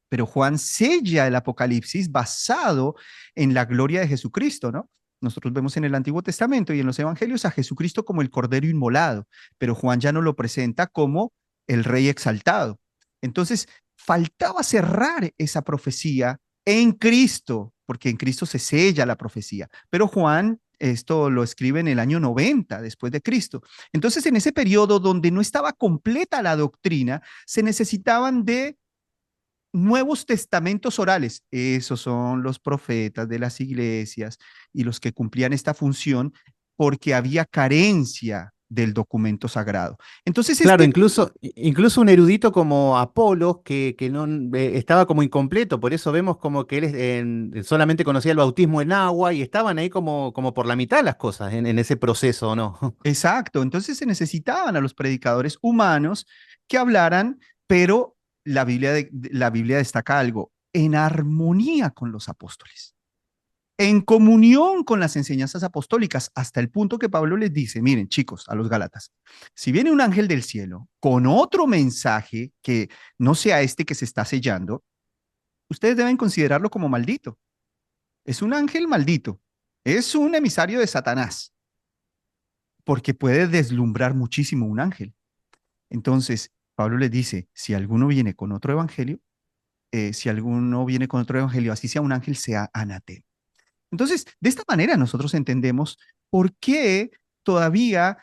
Pero Juan sella el Apocalipsis basado en la gloria de Jesucristo, ¿no? Nosotros vemos en el Antiguo Testamento y en los Evangelios a Jesucristo como el Cordero Inmolado, pero Juan ya no lo presenta como el Rey exaltado. Entonces, faltaba cerrar esa profecía en Cristo, porque en Cristo se sella la profecía. Pero Juan esto lo escribe en el año 90 después de Cristo. Entonces, en ese periodo donde no estaba completa la doctrina, se necesitaban de nuevos testamentos orales. Esos son los profetas de las iglesias y los que cumplían esta función porque había carencia del documento sagrado. Entonces, Claro, incluso un erudito como Apolo, que no estaba como incompleto, por eso vemos como que él solamente conocía el bautismo en agua y estaban ahí como por la mitad las cosas en ese proceso, ¿no? exacto, entonces se necesitaban a los predicadores humanos que hablaran, pero la Biblia destaca algo, en armonía con los apóstoles, en comunión con las enseñanzas apostólicas, hasta el punto que Pablo les dice, miren chicos, a los Gálatas, si viene un ángel del cielo con otro mensaje que no sea este que se está sellando, ustedes deben considerarlo como maldito. Es un ángel maldito. Es un emisario de Satanás, porque puede deslumbrar muchísimo un ángel. Entonces, Pablo les dice, si alguno viene con otro evangelio, así sea un ángel, sea anatema. Entonces, de esta manera nosotros entendemos por qué todavía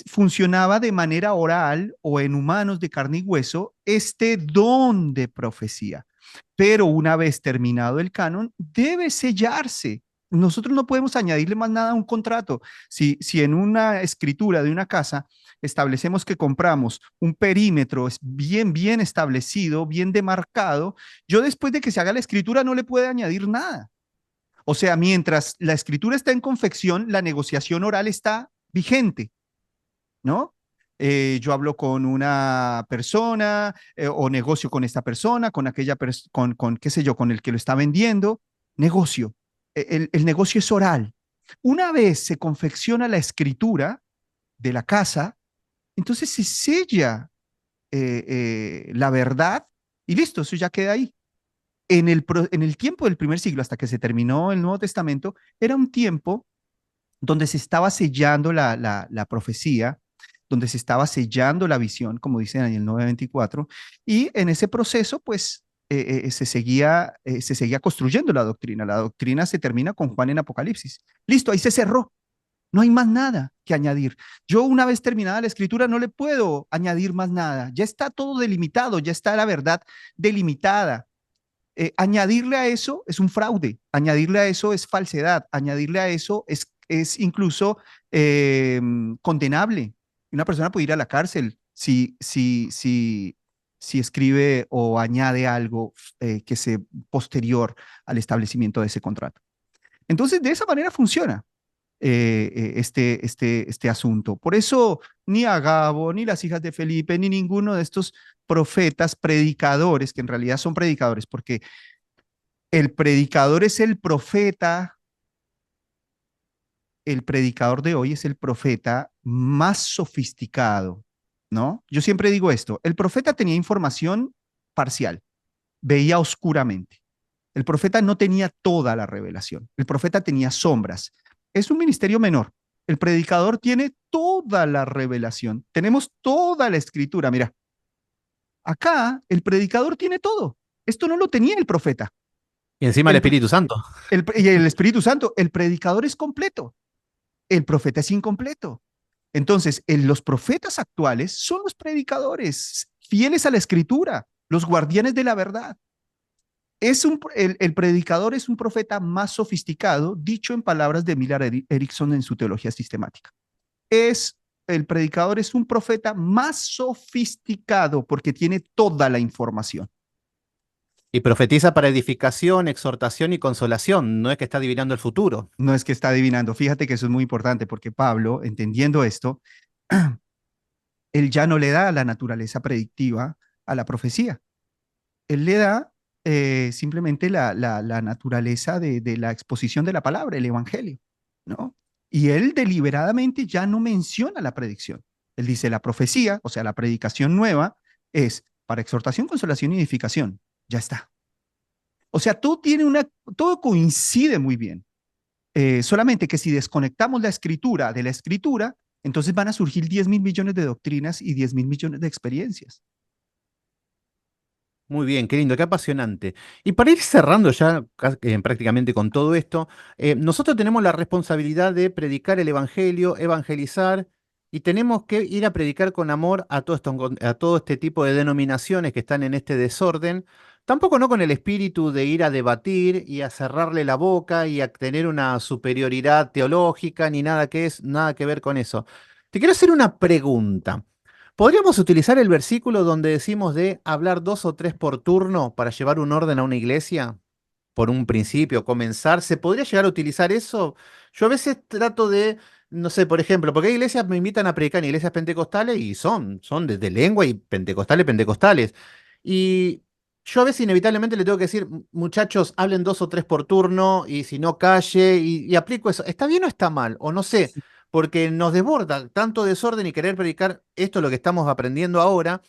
funcionaba de manera oral o en humanos de carne y hueso este don de profecía. Pero una vez terminado el canon, debe sellarse. Nosotros no podemos añadirle más nada a un contrato. Si en una escritura de una casa establecemos que compramos un perímetro bien establecido, bien demarcado, yo después de que se haga la escritura no le puedo añadir nada. O sea, mientras la escritura está en confección, la negociación oral está vigente, ¿no? Yo hablo con una persona o negocio con esta persona, con aquella persona, qué sé yo, con el que lo está vendiendo, negocio. El negocio es oral. Una vez se confecciona la escritura de la casa, entonces se sella la verdad y listo, eso ya queda ahí. En el tiempo del primer siglo, hasta que se terminó el Nuevo Testamento, era un tiempo donde se estaba sellando la profecía, donde se estaba sellando la visión, como dice Daniel 9:24, y en ese proceso, pues, se seguía construyendo la doctrina. La doctrina se termina con Juan en Apocalipsis. Listo, ahí se cerró. No hay más nada que añadir. Yo una vez terminada la escritura no le puedo añadir más nada. Ya está todo delimitado, ya está la verdad delimitada. Añadirle a eso es un fraude, añadirle a eso es falsedad, añadirle a eso es incluso condenable. Una persona puede ir a la cárcel si escribe o añade algo que sea posterior al establecimiento de ese contrato. Entonces, de esa manera funciona este asunto. Por eso, ni Agabo, ni las hijas de Felipe, ni ninguno de estos profetas, predicadores, que en realidad son predicadores, porque el predicador es el predicador de hoy es el profeta más sofisticado, ¿no? Yo siempre digo esto, el profeta tenía información parcial, veía oscuramente. El profeta no tenía toda la revelación, el profeta tenía sombras. Es un ministerio menor. El predicador tiene toda la revelación. Tenemos toda la escritura. Mira, acá el predicador tiene todo. Esto no lo tenía el profeta. Y encima el El, Espíritu Santo. y el Espíritu Santo, el predicador es completo, el profeta es incompleto. Entonces, los profetas actuales son los predicadores, fieles a la escritura, los guardianes de la verdad. El predicador es un profeta más sofisticado, dicho en palabras de Millard Erickson en su teología sistemática. El predicador es un profeta más sofisticado porque tiene toda la información. Y profetiza para edificación, exhortación y consolación. No es que está adivinando el futuro. No es que está adivinando. Fíjate que eso es muy importante porque Pablo, entendiendo esto, él ya no le da la naturaleza predictiva a la profecía. Él le da simplemente la naturaleza de la exposición de la palabra, el evangelio, ¿no? Y él deliberadamente ya no menciona la predicción. Él dice la profecía, o sea, la predicación nueva, es para exhortación, consolación y edificación. Ya está. O sea, todo coincide muy bien. Solamente que si desconectamos la escritura de la escritura, entonces van a surgir 10.000 millones de doctrinas y 10.000 millones de experiencias. Muy bien, qué lindo, qué apasionante. Y para ir cerrando ya prácticamente con todo esto, nosotros tenemos la responsabilidad de predicar el Evangelio, evangelizar, y tenemos que ir a predicar con amor a todo este tipo de denominaciones que están en este desorden. Tampoco no con el espíritu de ir a debatir y a cerrarle la boca y a tener una superioridad teológica ni nada que ver con eso. Te quiero hacer una pregunta. ¿Podríamos utilizar el versículo donde decimos de hablar dos o tres por turno para llevar un orden a una iglesia? Por un principio, comenzar. ¿Se podría llegar a utilizar eso? Yo a veces trato de, no sé, por ejemplo, porque hay iglesias me invitan a predicar en iglesias pentecostales y son de lengua y pentecostales, pentecostales. Y yo a veces inevitablemente le tengo que decir, muchachos, hablen dos o tres por turno y si no calle y aplico eso. ¿Está bien o está mal? O no sé, porque nos desborda tanto desorden y querer predicar esto es lo que estamos aprendiendo ahora.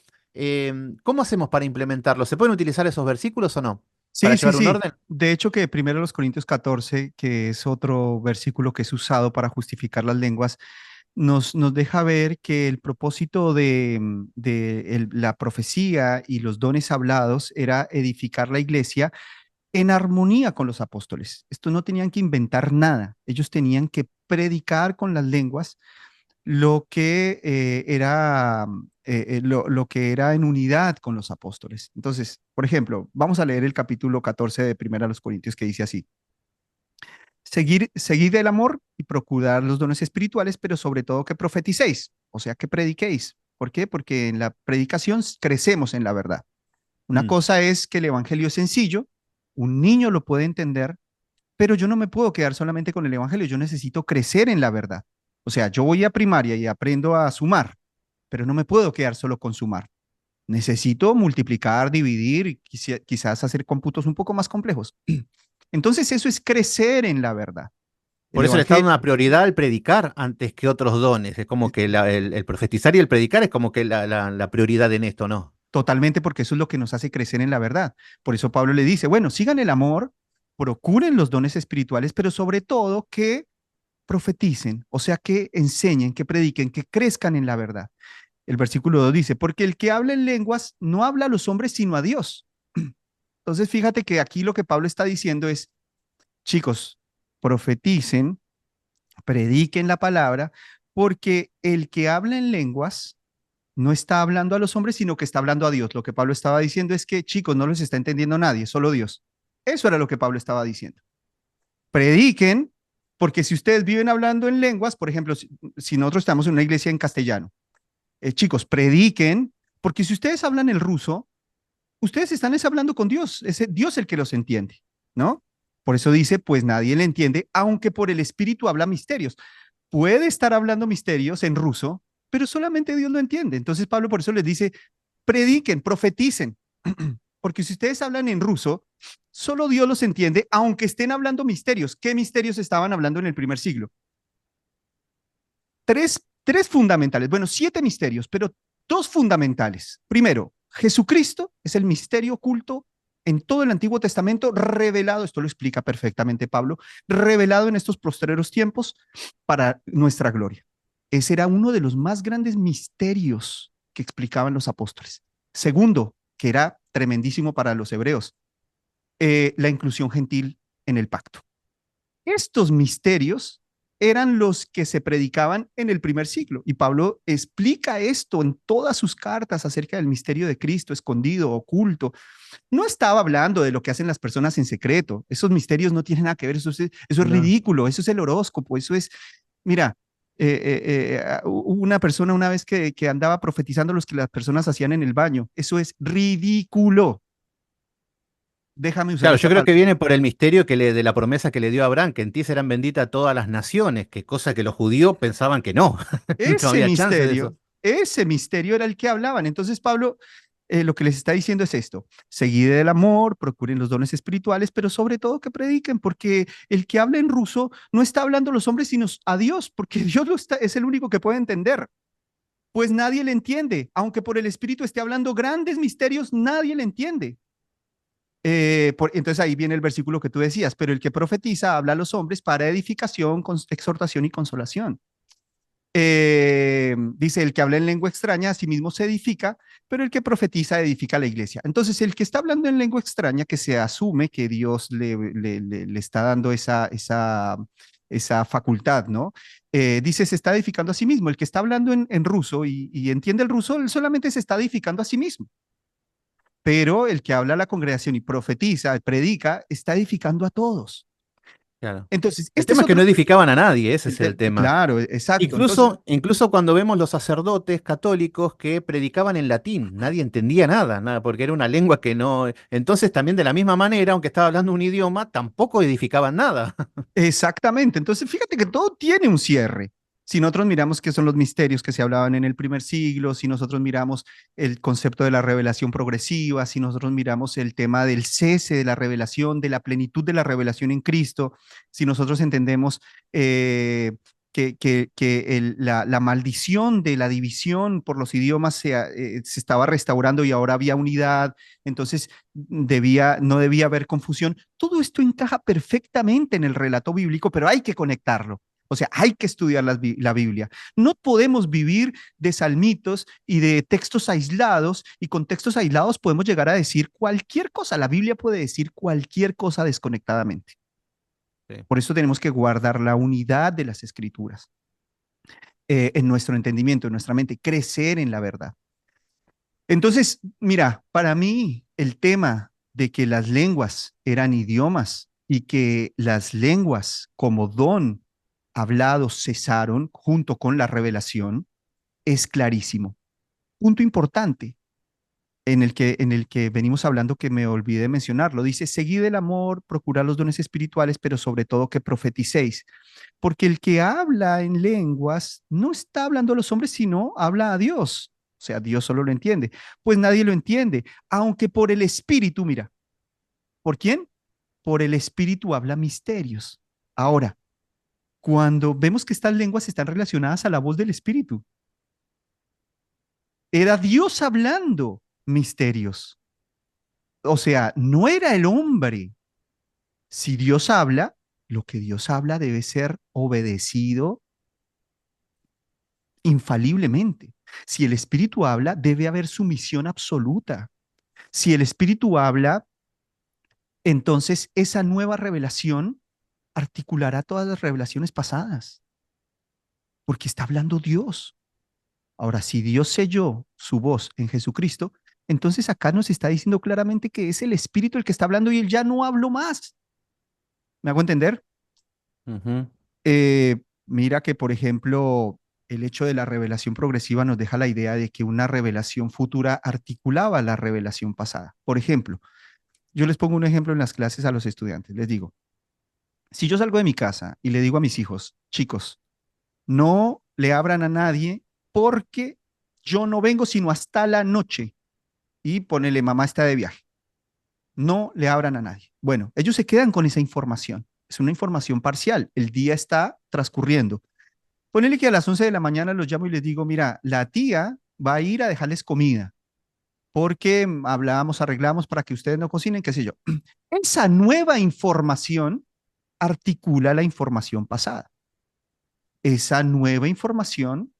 ¿Cómo hacemos para implementarlo? ¿Se pueden utilizar esos versículos o no? para Sí, sí, llevar un sí. orden. De hecho, que primero los Corintios 14, que es otro versículo que es usado para justificar las lenguas, nos deja ver que el propósito de la profecía y los dones hablados era edificar la iglesia en armonía con los apóstoles. Estos no tenían que inventar nada, ellos tenían que predicar con las lenguas lo que lo que era en unidad con los apóstoles. Entonces, por ejemplo, vamos a leer el capítulo 14 de Primera a los Corintios que dice así: seguid el amor y procurad los dones espirituales, pero sobre todo que profeticéis, o sea, que prediquéis. ¿Por qué? Porque en la predicación crecemos en la verdad. Una Mm, cosa es que el evangelio es sencillo, un niño lo puede entender, pero yo no me puedo quedar solamente con el evangelio, yo necesito crecer en la verdad. O sea, yo voy a primaria y aprendo a sumar, pero no me puedo quedar solo con sumar. Necesito multiplicar, dividir y quizás hacer cómputos un poco más complejos. Entonces, eso es crecer en la verdad. El Por eso le está evangelio, dando una prioridad al predicar antes que otros dones. Es como que el profetizar y el predicar es como que la prioridad en esto, ¿no? totalmente, porque eso es lo que nos hace crecer en la verdad. Por eso Pablo le dice, bueno, sigan el amor, procuren los dones espirituales, pero sobre todo que profeticen, o sea, que enseñen, que prediquen, que crezcan en la verdad. El versículo 2 dice, porque el que habla en lenguas no habla a los hombres, sino a Dios. Entonces, fíjate que aquí lo que Pablo está diciendo es, chicos, profeticen, prediquen la palabra, porque el que habla en lenguas no está hablando a los hombres, sino que está hablando a Dios. Lo que Pablo estaba diciendo es que, chicos, no los está entendiendo nadie, solo Dios. Eso era lo que Pablo estaba diciendo. Prediquen, porque si ustedes viven hablando en lenguas, por ejemplo, si nosotros estamos en una iglesia en castellano, chicos, prediquen, porque si ustedes hablan el ruso, ustedes están hablando con Dios, es Dios el que los entiende, ¿no? Por eso dice, pues nadie le entiende, aunque por el Espíritu habla misterios. Puede estar hablando misterios en ruso, pero solamente Dios lo entiende. Entonces Pablo por eso les dice, prediquen, profeticen, porque si ustedes hablan en ruso, solo Dios los entiende, aunque estén hablando misterios. ¿Qué misterios estaban hablando en el primer siglo? Tres fundamentales, bueno, siete misterios, pero dos fundamentales. Primero, Jesucristo es el misterio oculto en todo el Antiguo Testamento, revelado, esto lo explica perfectamente Pablo, revelado en estos postreros tiempos para nuestra gloria. Ese era uno de los más grandes misterios que explicaban los apóstoles. Segundo, que era tremendísimo para los hebreos, la inclusión gentil en el pacto. Estos misterios eran los que se predicaban en el primer siglo. Y Pablo explica esto en todas sus cartas acerca del misterio de Cristo, escondido, oculto. No estaba hablando de lo que hacen las personas en secreto. Esos misterios no tienen nada que ver. Eso es No. ridículo. Eso es el horóscopo. Eso es, mira, una persona una vez que andaba profetizando los que las personas hacían en el baño. Eso es ridículo. Déjame usar Claro, yo esta creo palabra. que viene por el misterio de la promesa que le dio a Abraham, que en ti serán benditas todas las naciones, que cosa que los judíos pensaban que no, no había chance de eso. Ese misterio era el que hablaban. Entonces Pablo lo que les está diciendo es esto: seguid el amor, procuren los dones espirituales, pero sobre todo que prediquen, porque el que habla en ruso no está hablando a los hombres, sino a Dios, porque Dios es el único que puede entender. Pues nadie le entiende, aunque por el Espíritu esté hablando grandes misterios, nadie le entiende. Entonces ahí viene el versículo que tú decías, pero el que profetiza habla a los hombres para edificación, exhortación y consolación. Dice, el que habla en lengua extraña a sí mismo se edifica, pero el que profetiza edifica la iglesia. Entonces, el que está hablando en lengua extraña, que se asume que Dios le está dando esa facultad, ¿no? Dice, se está edificando a sí mismo. El que está hablando en ruso y entiende el ruso, él solamente se está edificando a sí mismo. Pero el que habla a la congregación y profetiza, predica, está edificando a todos. Claro. Entonces, El este es tema es que no otro, edificaban a nadie, ese es el tema. claro, exacto. Entonces, Incluso cuando vemos los sacerdotes católicos que predicaban en latín, nadie entendía nada, nada, porque era una lengua que no. Entonces también de la misma manera, aunque estaba hablando un idioma, tampoco edificaban nada. exactamente. Entonces, fíjate que todo tiene un cierre. Si nosotros miramos qué son los misterios que se hablaban en el primer siglo, si nosotros miramos el concepto de la revelación progresiva, si nosotros miramos el tema del cese de la revelación, de la plenitud de la revelación en Cristo, si nosotros entendemos la maldición de la división por los idiomas se estaba restaurando y ahora había unidad, entonces no debía haber confusión. Todo esto encaja perfectamente en el relato bíblico, pero hay que conectarlo. O sea, hay que estudiar la Biblia. No podemos vivir de salmitos y de textos aislados, y con textos aislados podemos llegar a decir cualquier cosa. La Biblia puede decir cualquier cosa desconectadamente. Sí. Por eso tenemos que guardar la unidad de las escrituras en nuestro entendimiento, en nuestra mente, crecer en la verdad. Entonces, mira, para mí el tema de que las lenguas eran idiomas y que las lenguas como don hablado cesaron junto con la revelación es clarísimo. Punto importante en el que venimos hablando que me olvidé de mencionarlo. Dice, seguid el amor, procurad los dones espirituales, pero sobre todo que profeticéis. Porque el que habla en lenguas no está hablando a los hombres, sino habla a Dios. O sea, Dios solo lo entiende. Pues nadie lo entiende, aunque por el Espíritu, mira, ¿por quién? Por el Espíritu habla misterios. Ahora, cuando vemos que estas lenguas están relacionadas a la voz del Espíritu, era Dios hablando misterios. O sea, no era el hombre. Si Dios habla, lo que Dios habla debe ser obedecido infaliblemente. Si el Espíritu habla, debe haber sumisión absoluta. Si el Espíritu habla, entonces esa nueva revelación articulará todas las revelaciones pasadas, porque está hablando Dios. Ahora, si Dios selló su voz en Jesucristo, entonces acá nos está diciendo claramente que es el Espíritu el que está hablando y él ya no habló más. ¿Me hago entender? Ujú. Mira que, por ejemplo, el hecho de la revelación progresiva nos deja la idea de que una revelación futura articulaba la revelación pasada. Por ejemplo, yo les pongo un ejemplo en las clases a los estudiantes. Les digo, si yo salgo de mi casa y le digo a mis hijos, chicos, no le abran a nadie porque yo no vengo sino hasta la noche y ponele, mamá está de viaje. No le abran a nadie. Bueno, ellos se quedan con esa información. Es una información parcial. El día está transcurriendo. Ponele que a las 11 de la mañana los llamo y les digo, mira, la tía va a ir a dejarles comida porque hablábamos, arreglamos para que ustedes no cocinen, qué sé yo. Esa nueva información articula la información pasada. Esa nueva información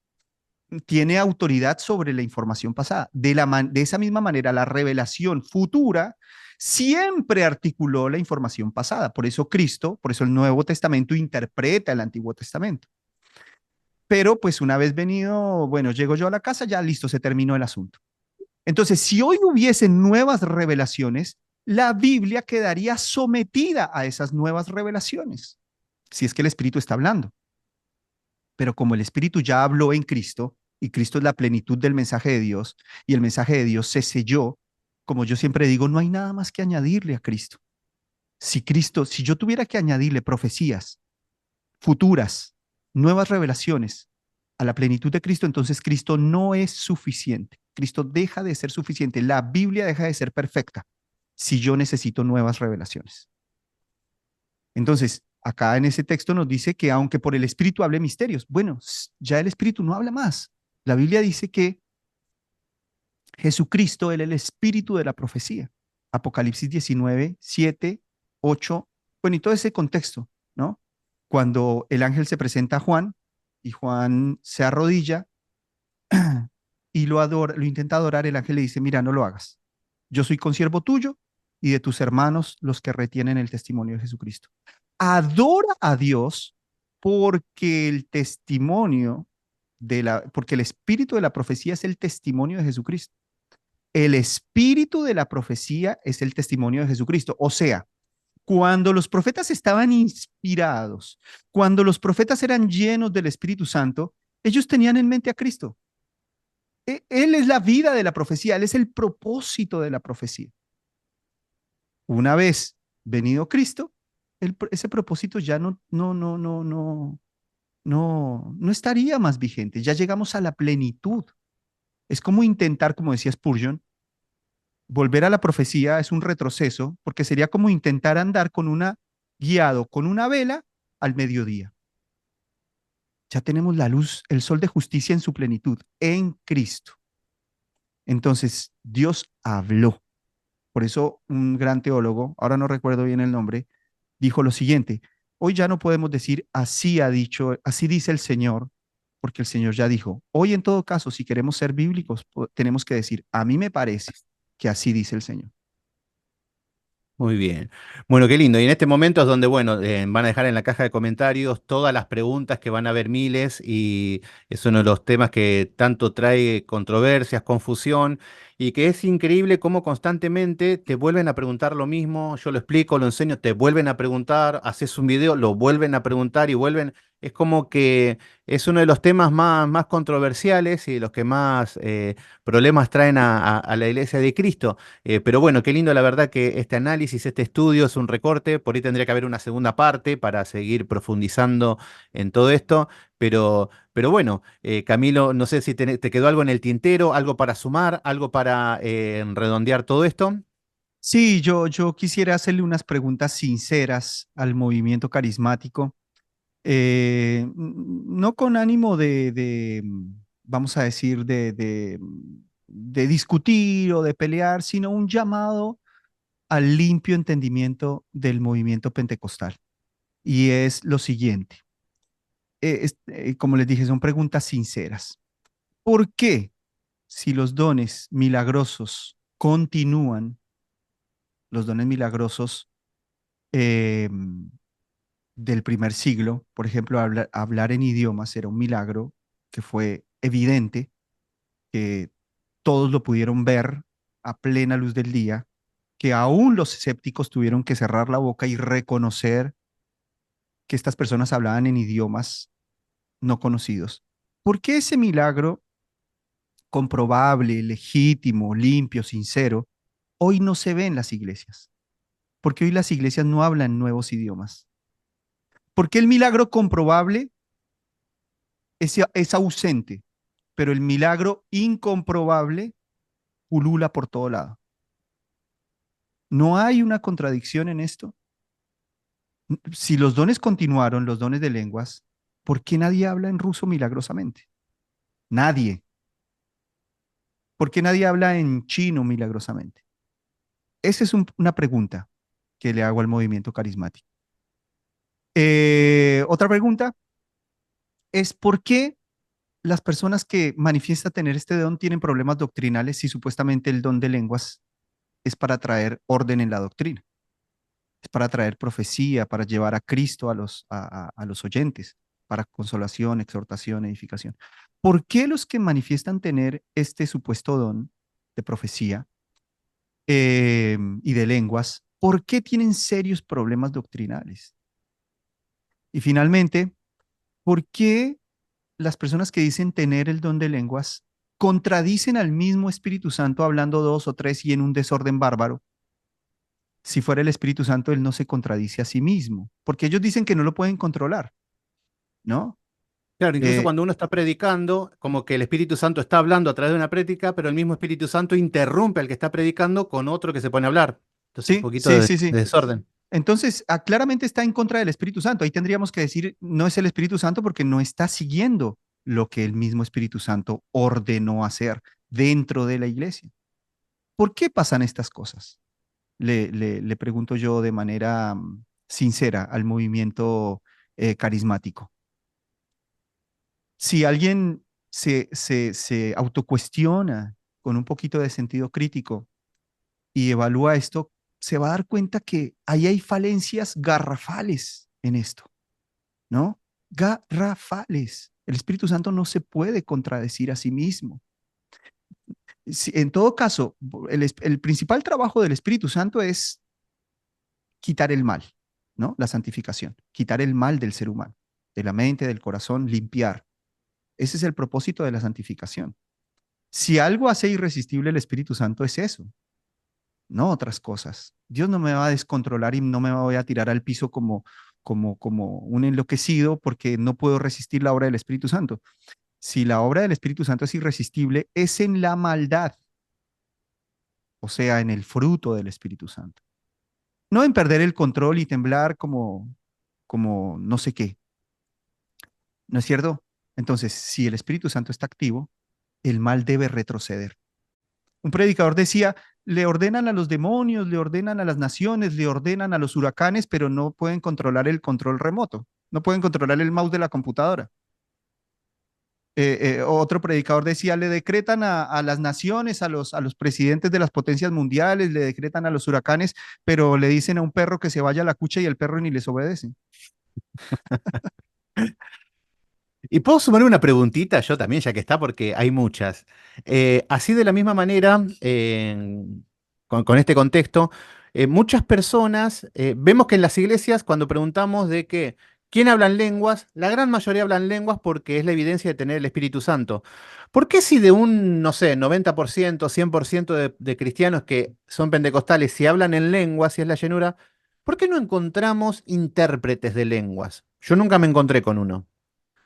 tiene autoridad sobre la información pasada. De esa misma manera, la revelación futura siempre articuló la información pasada. Por eso Cristo, por eso el Nuevo Testamento interpreta el Antiguo Testamento. Pero pues una vez venido, bueno, llego yo a la casa, ya listo, se terminó el asunto. Entonces, si hoy hubiesen nuevas revelaciones, la Biblia quedaría sometida a esas nuevas revelaciones, si es que el Espíritu está hablando. Pero como el Espíritu ya habló en Cristo, y Cristo es la plenitud del mensaje de Dios, y el mensaje de Dios se selló, como yo siempre digo, no hay nada más que añadirle a Cristo. Si yo tuviera que añadirle profecías futuras, nuevas revelaciones a la plenitud de Cristo, entonces Cristo no es suficiente. Cristo deja de ser suficiente. La Biblia deja de ser perfecta si yo necesito nuevas revelaciones. Entonces, acá en ese texto nos dice que aunque por el Espíritu hable misterios, bueno, ya el Espíritu no habla más. La Biblia dice que Jesucristo, él es el Espíritu de la profecía. Apocalipsis 19, 7, 8, bueno, y todo ese contexto, ¿no? Cuando el ángel se presenta a Juan y Juan se arrodilla y lo adora, lo intenta adorar, el ángel le dice, mira, no lo hagas. Yo soy consiervo tuyo y de tus hermanos los que retienen el testimonio de Jesucristo. Adora a Dios porque el testimonio porque el espíritu de la profecía es el testimonio de Jesucristo. El espíritu de la profecía es el testimonio de Jesucristo. O sea, cuando los profetas estaban inspirados, cuando los profetas eran llenos del Espíritu Santo, ellos tenían en mente a Cristo. Él es la vida de la profecía, Él es el propósito de la profecía. Una vez venido Cristo, ese propósito ya no estaría más vigente. Ya llegamos a la plenitud. Es como intentar, como decía Spurgeon, volver a la profecía es un retroceso, porque sería como intentar andar guiado con una vela al mediodía. Ya tenemos la luz, el sol de justicia en su plenitud, en Cristo. Entonces, Dios habló. Por eso un gran teólogo, ahora no recuerdo bien el nombre, dijo lo siguiente: hoy ya no podemos decir así ha dicho, así dice el Señor, porque el Señor ya dijo. Hoy en todo caso, si queremos ser bíblicos, tenemos que decir, a mí me parece que así dice el Señor. Muy bien. Bueno, qué lindo. Y en este momento es donde, bueno, van a dejar en la caja de comentarios todas las preguntas, que van a haber miles, y es uno de los temas que tanto trae controversias, confusión, y que es increíble cómo constantemente te vuelven a preguntar lo mismo. Yo lo explico, lo enseño, te vuelven a preguntar, haces un video, lo vuelven a preguntar y vuelven. Es como que es uno de los temas más controversiales y de los que más problemas traen a la Iglesia de Cristo. Pero bueno, qué lindo la verdad que este análisis, este estudio es un recorte, por ahí tendría que haber una segunda parte para seguir profundizando en todo esto, pero bueno, Camilo, no sé si te quedó algo en el tintero, algo para sumar, algo para redondear todo esto. Sí, yo quisiera hacerle unas preguntas sinceras al movimiento carismático, no con ánimo vamos a decir, de discutir o de pelear, sino un llamado al limpio entendimiento del movimiento pentecostal. Y es lo siguiente, como les dije, son preguntas sinceras. ¿Por qué, si los dones milagrosos continúan, los dones milagrosos eh, del primer siglo, por ejemplo, hablar en idiomas era un milagro que fue evidente, que todos lo pudieron ver a plena luz del día, que aún los escépticos tuvieron que cerrar la boca y reconocer que estas personas hablaban en idiomas no conocidos? ¿Por qué ese milagro comprobable, legítimo, limpio, sincero, hoy no se ve en las iglesias? Porque hoy las iglesias no hablan nuevos idiomas. ¿Por qué el milagro comprobable es ausente, pero el milagro incomprobable pulula por todo lado? ¿No hay una contradicción en esto? Si los dones continuaron, los dones de lenguas, ¿por qué nadie habla en ruso milagrosamente? Nadie. ¿Por qué nadie habla en chino milagrosamente? Esa es una pregunta que le hago al movimiento carismático. Otra pregunta es: ¿por qué las personas que manifiestan tener este don tienen problemas doctrinales si supuestamente el don de lenguas es para traer orden en la doctrina? Es para traer profecía, para llevar a Cristo a los oyentes, para consolación, exhortación, edificación. ¿Por qué los que manifiestan tener este supuesto don de profecía y de lenguas, por qué tienen serios problemas doctrinales? Y finalmente, ¿por qué las personas que dicen tener el don de lenguas contradicen al mismo Espíritu Santo hablando dos o tres y en un desorden bárbaro? Si fuera el Espíritu Santo, él no se contradice a sí mismo, porque ellos dicen que no lo pueden controlar, ¿no? Claro, incluso Eh, cuando uno está predicando, como que el Espíritu Santo está hablando a través de una prédica, pero el mismo Espíritu Santo interrumpe al que está predicando con otro que se pone a hablar. Entonces, un sí, poquito sí, de sí, sí. desorden. Entonces, claramente está en contra del Espíritu Santo. Ahí tendríamos que decir, no es el Espíritu Santo porque no está siguiendo lo que el mismo Espíritu Santo ordenó hacer dentro de la iglesia. ¿Por qué pasan estas cosas? Le pregunto yo de manera sincera al movimiento carismático. Si alguien se autocuestiona con un poquito de sentido crítico y evalúa esto, se va a dar cuenta que ahí hay falencias garrafales en esto, ¿no? Garrafales. El Espíritu Santo no se puede contradecir a sí mismo. En todo caso, el principal trabajo del Espíritu Santo es quitar el mal, ¿no? La santificación, quitar el mal del ser humano, de la mente, del corazón, limpiar. Ese es el propósito de la santificación. Si algo hace irresistible el Espíritu Santo es eso, no otras cosas. Dios no me va a descontrolar y no me voy a tirar al piso como un enloquecido porque no puedo resistir la obra del Espíritu Santo. Si la obra del Espíritu Santo es irresistible, es en la maldad, o sea, en el fruto del Espíritu Santo. No en perder el control y temblar como no sé qué. ¿no es cierto? Entonces, si el Espíritu Santo está activo, el mal debe retroceder. Un predicador decía, le ordenan a los demonios, le ordenan a las naciones, le ordenan a los huracanes, pero no pueden controlar el control remoto, no pueden controlar el mouse de la computadora. Otro predicador decía, le decretan a las naciones, a los presidentes de las potencias mundiales, le decretan a los huracanes, pero le dicen a un perro que se vaya a la cucha y el perro ni les obedece. Y puedo sumar una preguntita yo también, ya que está, porque hay muchas. Así de la misma manera, con este contexto, muchas personas, vemos que en las iglesias, cuando preguntamos de que, ¿quién habla en lenguas? La gran mayoría hablan lenguas porque es la evidencia de tener el Espíritu Santo. ¿Por qué si de un, no sé, 90%, 100% de cristianos que son pentecostales, si hablan en lenguas, si es la llenura, ¿por qué no encontramos intérpretes de lenguas? Yo nunca me encontré con uno.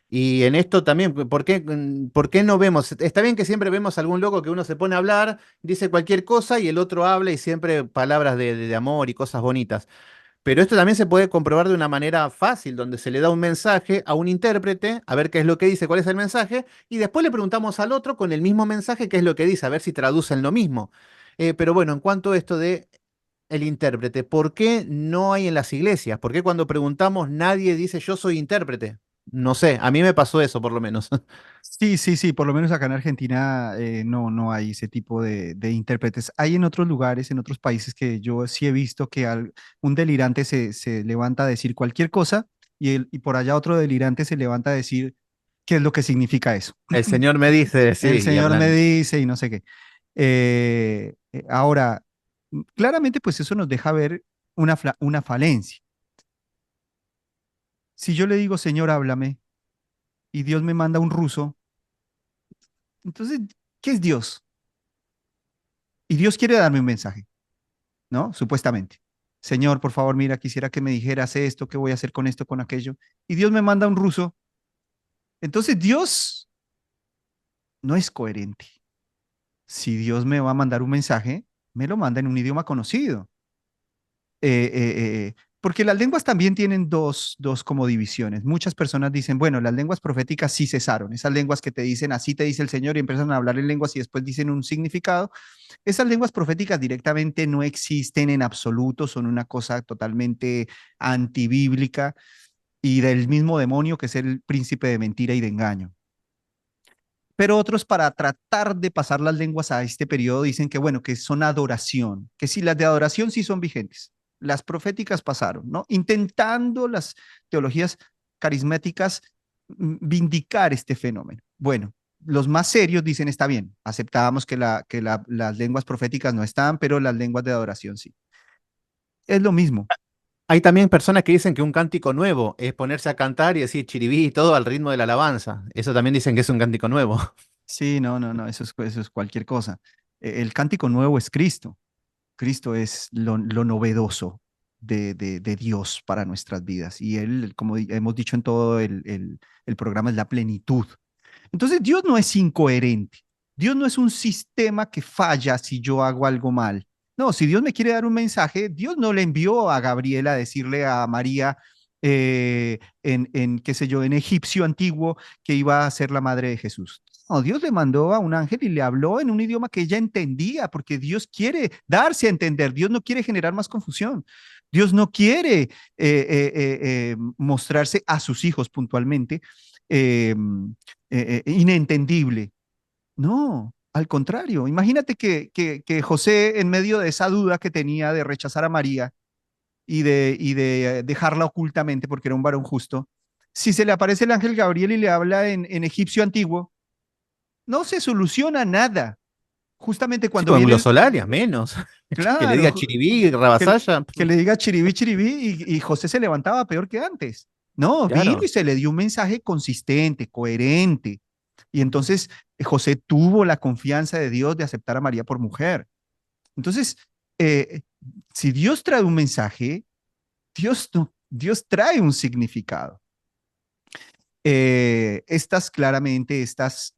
Y en esto también, por qué no vemos? Está bien que siempre vemos algún loco que uno se pone a hablar, dice cualquier cosa y el otro habla y siempre palabras de amor y cosas bonitas. Pero esto también se puede comprobar de una manera fácil, donde se le da un mensaje a un intérprete, a ver qué es lo que dice, cuál es el mensaje, y después le preguntamos al otro con el mismo mensaje qué es lo que dice, a ver si traducen lo mismo. Pero bueno, en cuanto a esto de el intérprete, ¿por qué no hay en las iglesias? ¿Por qué cuando preguntamos nadie dice yo soy intérprete? No sé, a mí me pasó eso por lo menos. Sí, sí, sí, por lo menos acá en Argentina no hay ese tipo de intérpretes. Hay en otros lugares, en otros países que yo sí he visto que un delirante se levanta a decir cualquier cosa y por allá otro delirante se levanta a decir qué es lo que significa eso. El Señor me dice, El sí, y Señor me hablan. dice y no sé qué. Ahora, claramente pues eso nos deja ver una falencia. Si yo le digo, Señor, háblame, y Dios me manda un ruso, entonces, ¿qué es Dios? Y Dios quiere darme un mensaje, ¿no? Supuestamente. Señor, por favor, mira, quisiera que me dijeras esto, qué voy a hacer con esto, con aquello. Y Dios me manda un ruso. Entonces, Dios no es coherente. Si Dios me va a mandar un mensaje, me lo manda en un idioma conocido. Porque las lenguas también tienen dos como divisiones. Muchas personas dicen, bueno, las lenguas proféticas sí cesaron. Esas lenguas que te dicen, así te dice el Señor y empiezan a hablar en lenguas y después dicen un significado. Esas lenguas proféticas directamente no existen en absoluto, son una cosa totalmente antibíblica y del mismo demonio que es el príncipe de mentira y de engaño. Pero otros para tratar de pasar las lenguas a este periodo dicen que bueno, que son adoración, que sí, las de adoración sí son vigentes. Las proféticas pasaron, ¿no? Intentando las teologías carismáticas vindicar este fenómeno. Bueno, los más serios dicen está bien, aceptábamos que las lenguas proféticas no están, pero las lenguas de adoración sí. Es lo mismo. Hay también personas que dicen que un cántico nuevo es ponerse a cantar y decir chiribí y todo al ritmo de la alabanza. Eso también dicen que es un cántico nuevo. Sí, no, eso es cualquier cosa. El cántico nuevo es Cristo. Cristo es lo novedoso de Dios para nuestras vidas. Y Él, como hemos dicho en todo el programa, es la plenitud. Entonces, Dios no es incoherente. Dios no es un sistema que falla si yo hago algo mal. No, si Dios me quiere dar un mensaje, Dios no le envió a Gabriela a decirle a María qué sé yo, en egipcio antiguo que iba a ser la madre de Jesús. No, Dios le mandó a un ángel y le habló en un idioma que ella entendía, porque Dios quiere darse a entender, Dios no quiere generar más confusión, Dios no quiere mostrarse a sus hijos puntualmente eh, inentendible. No, al contrario, imagínate que José en medio de esa duda que tenía de rechazar a María y de dejarla ocultamente porque era un varón justo, si se le aparece el ángel Gabriel y le habla en egipcio antiguo, no se soluciona nada. Justamente Sí, cuando con viene el, glosolalia, menos. Que le claro, diga chiribí, que, rabasaya. que le diga chiribí, chiribí y José se levantaba peor que antes. No, vino y Claro. se le dio un mensaje consistente, coherente. Y entonces José tuvo la confianza de Dios de aceptar a María por mujer. Entonces, eh, si Dios trae un mensaje, Dios, no, Dios trae un significado. Estas claramente, estas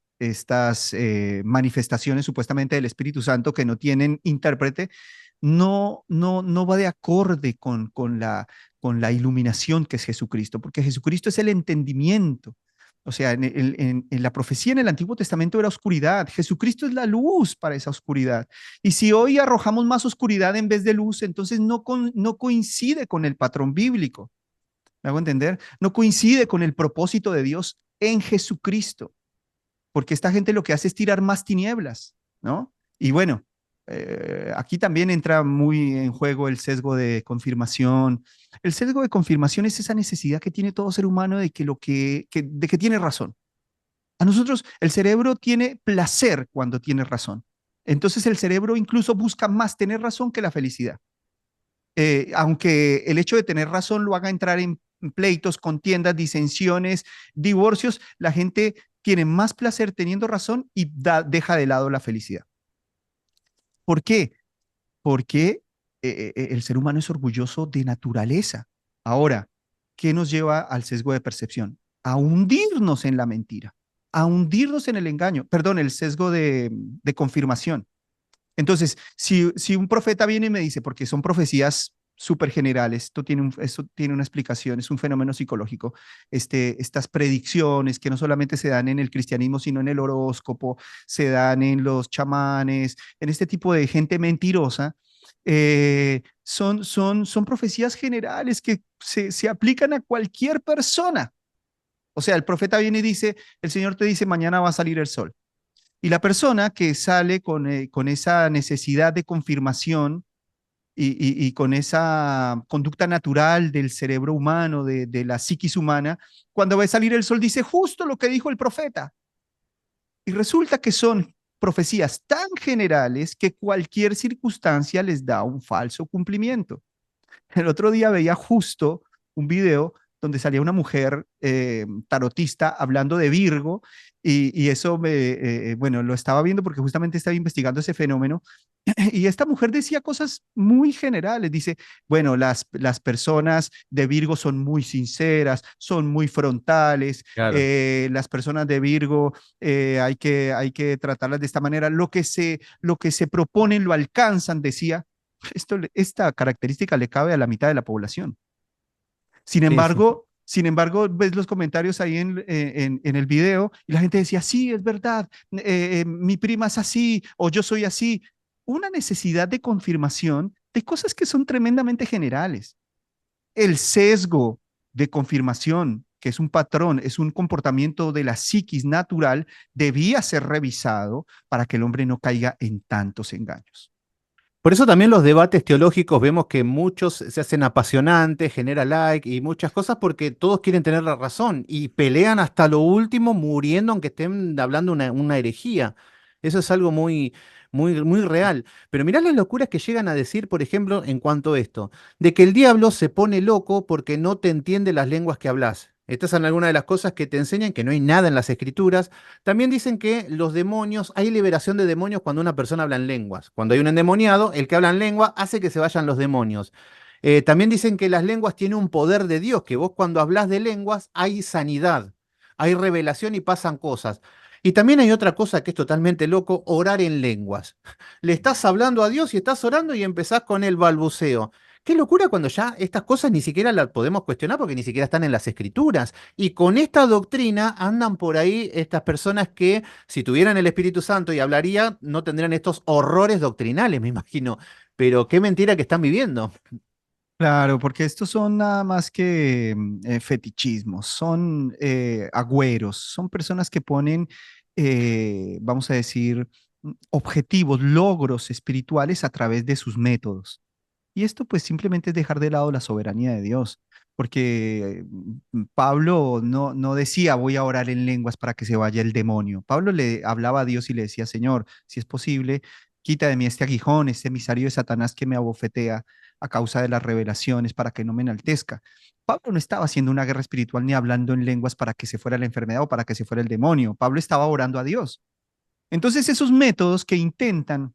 manifestaciones supuestamente del Espíritu Santo que no tienen intérprete, no va de acorde con la iluminación que es Jesucristo, porque Jesucristo es el entendimiento. O sea, en la profecía en el Antiguo Testamento era oscuridad. Jesucristo es la luz para esa oscuridad. Y si hoy arrojamos más oscuridad en vez de luz, entonces no coincide con el patrón bíblico. ¿Me hago entender? No coincide con el propósito de Dios en Jesucristo, porque esta gente lo que hace es tirar más tinieblas, ¿no? Y bueno, aquí también entra muy en juego el sesgo de confirmación. El sesgo de confirmación es esa necesidad que tiene todo ser humano de de que tiene razón. A nosotros el cerebro tiene placer cuando tiene razón. Entonces el cerebro incluso busca más tener razón que la felicidad. Aunque el hecho de tener razón lo haga entrar en pleitos, contiendas, disensiones, divorcios, la gente tiene más placer teniendo razón y deja de lado la felicidad. ¿Por qué? Porque el ser humano es orgulloso de naturaleza. Ahora, ¿qué nos lleva al sesgo de percepción? A hundirnos en la mentira, a hundirnos en el engaño, perdón, el sesgo de confirmación. Entonces, si un profeta viene y me dice, porque son profecías súper generales, esto tiene una explicación, es un fenómeno psicológico, estas predicciones que no solamente se dan en el cristianismo, sino en el horóscopo, se dan en los chamanes, en este tipo de gente mentirosa, son profecías generales que se aplican a cualquier persona. O sea, el profeta viene y dice, el Señor te dice, mañana va a salir el sol. Y la persona que sale con esa necesidad de confirmación y con esa conducta natural del cerebro humano, de la psiquis humana, cuando va a salir el sol dice justo lo que dijo el profeta. Y resulta que son profecías tan generales que cualquier circunstancia les da un falso cumplimiento. El otro día veía justo un video donde salía una mujer tarotista hablando de Virgo y eso bueno, lo estaba viendo porque justamente estaba investigando ese fenómeno y esta mujer decía cosas muy generales. Dice, bueno, las personas de Virgo son muy sinceras, son muy frontales, Claro. las personas de Virgo hay que tratarlas de esta manera. Lo que se proponen lo alcanzan, decía. Esta característica le cabe a la mitad de la población. Sí, sí. Sin embargo, ves los comentarios ahí en el video y la gente decía, sí, es verdad, mi prima es así o yo soy así. Una necesidad de confirmación de cosas que son tremendamente generales. El sesgo de confirmación, que es un patrón, es un comportamiento de la psiquis natural, debía ser revisado para que el hombre no caiga en tantos engaños. Por eso también los debates teológicos vemos que muchos se hacen apasionantes, genera like y muchas cosas porque todos quieren tener la razón y pelean hasta lo último muriendo aunque estén hablando una herejía. Eso es algo muy real. Pero mirá las locuras que llegan a decir, por ejemplo, en cuanto a esto, de que el diablo se pone loco porque no te entiende las lenguas que hablas. Estas son algunas de las cosas que te enseñan que no hay nada en las escrituras. También dicen que los demonios, hay liberación de demonios cuando una persona habla en lenguas. Cuando hay un endemoniado, el que habla en lengua hace que se vayan los demonios. También dicen que las lenguas tienen un poder de Dios, que vos cuando hablas de lenguas hay sanidad, hay revelación y pasan cosas. Y también hay otra cosa que es totalmente loco, orar en lenguas. Le estás hablando a Dios y estás orando y empezás con el balbuceo. Qué locura cuando ya estas cosas ni siquiera las podemos cuestionar porque ni siquiera están en las escrituras. Y con esta doctrina andan por ahí estas personas que si tuvieran el Espíritu Santo y hablaría, no tendrían estos horrores doctrinales, me imagino. Pero qué mentira que están viviendo. Claro, porque estos son nada más que fetichismos, son agüeros, son personas que ponen, vamos a decir, objetivos, logros espirituales a través de sus métodos. Y esto pues simplemente es dejar de lado la soberanía de Dios, porque Pablo no decía voy a orar en lenguas para que se vaya el demonio. Pablo le hablaba a Dios y le decía, Señor, si es posible, quita de mí este aguijón, este emisario de Satanás que me abofetea a causa de las revelaciones para que no me enaltezca. Pablo no estaba haciendo una guerra espiritual ni hablando en lenguas para que se fuera la enfermedad o para que se fuera el demonio. Pablo estaba orando a Dios. Entonces esos métodos que intentan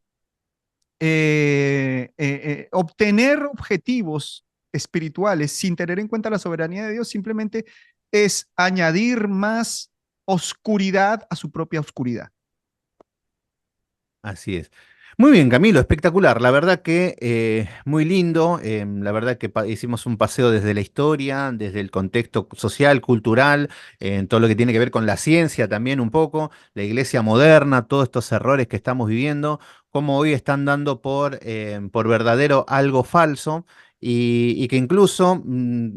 obtener objetivos espirituales sin tener en cuenta la soberanía de Dios simplemente es añadir más oscuridad a su propia oscuridad. Así es. Muy bien, Camilo, espectacular. La verdad que muy lindo. La verdad que hicimos un paseo desde la historia, desde el contexto social, cultural, en todo lo que tiene que ver con la ciencia también un poco, la iglesia moderna, todos estos errores que estamos viviendo, cómo hoy están dando por verdadero algo falso y que incluso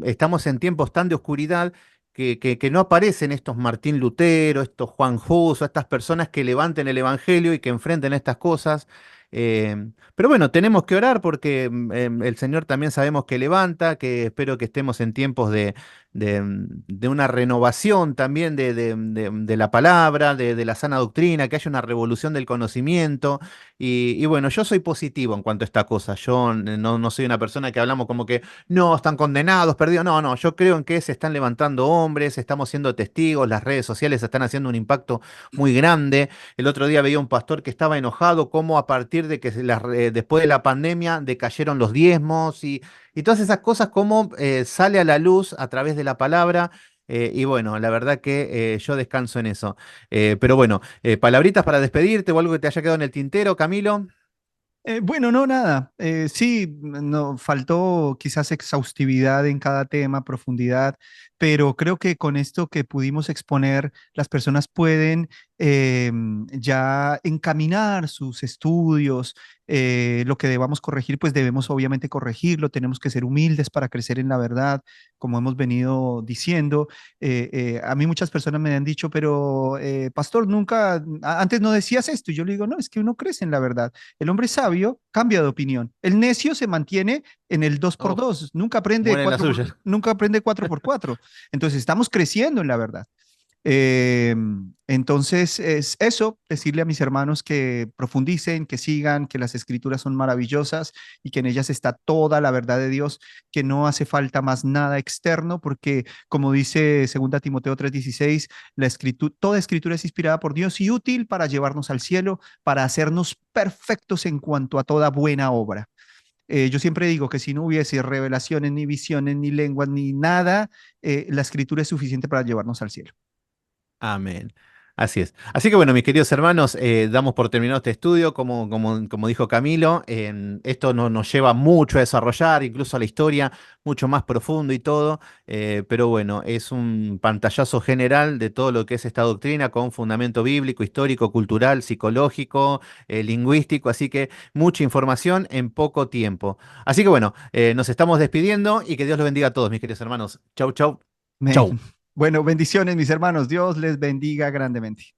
estamos en tiempos tan de oscuridad. Que no aparecen estos Martín Lutero, estos Juan Hus, o estas personas que levanten el Evangelio y que enfrenten estas cosas. Pero bueno, tenemos que orar porque el Señor también sabemos que levanta, que espero que estemos en tiempos de una renovación también de la palabra, de la sana doctrina, que haya una revolución del conocimiento. Y bueno, yo soy positivo en cuanto a esta cosa. Yo no soy una persona que hablamos como que no, están condenados, perdidos. No, no, yo creo en que se están levantando hombres, estamos siendo testigos, las redes sociales están haciendo un impacto muy grande. El otro día veía un pastor que estaba enojado cómo a partir de que después de la pandemia decayeron los diezmos y todas esas cosas, cómo sale a la luz a través de la palabra. Y bueno, la verdad que yo descanso en eso. Pero bueno, palabritas para despedirte o algo que te haya quedado en el tintero, Camilo. Bueno, no, nada. Sí, no, faltó quizás exhaustividad en cada tema, profundidad, pero creo que con esto que pudimos exponer, las personas pueden ya encaminar sus estudios, lo que debamos corregir, pues debemos obviamente corregirlo, tenemos que ser humildes para crecer en la verdad, como hemos venido diciendo. A mí muchas personas me han dicho, pero pastor, nunca, antes no decías esto, y yo le digo, no, es que uno crece en la verdad. El hombre sabio cambia de opinión. El necio se mantiene en el dos por Oh, dos. Nunca aprende muere en la 4 por, suya. nunca aprende 4 por 4. Entonces estamos creciendo en la verdad. Eh, entonces es eso, decirle a mis hermanos que profundicen, que sigan, que las escrituras son maravillosas y que en ellas está toda la verdad de Dios, que no hace falta más nada externo, porque como dice 2 Timoteo 3:16, toda escritura es inspirada por Dios y útil para llevarnos al cielo, para hacernos perfectos en cuanto a toda buena obra. Yo siempre digo que si no hubiese revelaciones, ni visiones, ni lenguas, ni nada, la escritura es suficiente para llevarnos al cielo. Amén. Así es. Así que bueno, mis queridos hermanos, damos por terminado este estudio, como dijo Camilo. Esto nos lleva mucho a desarrollar, incluso a la historia, mucho más profundo y todo. Pero bueno, es un pantallazo general de todo lo que es esta doctrina con fundamento bíblico, histórico, cultural, psicológico, lingüístico. Así que mucha información en poco tiempo. Así que bueno, nos estamos despidiendo y que Dios los bendiga a todos, mis queridos hermanos. Chau, chau. Amén. Chau. Bueno, bendiciones, mis hermanos. Dios les bendiga grandemente.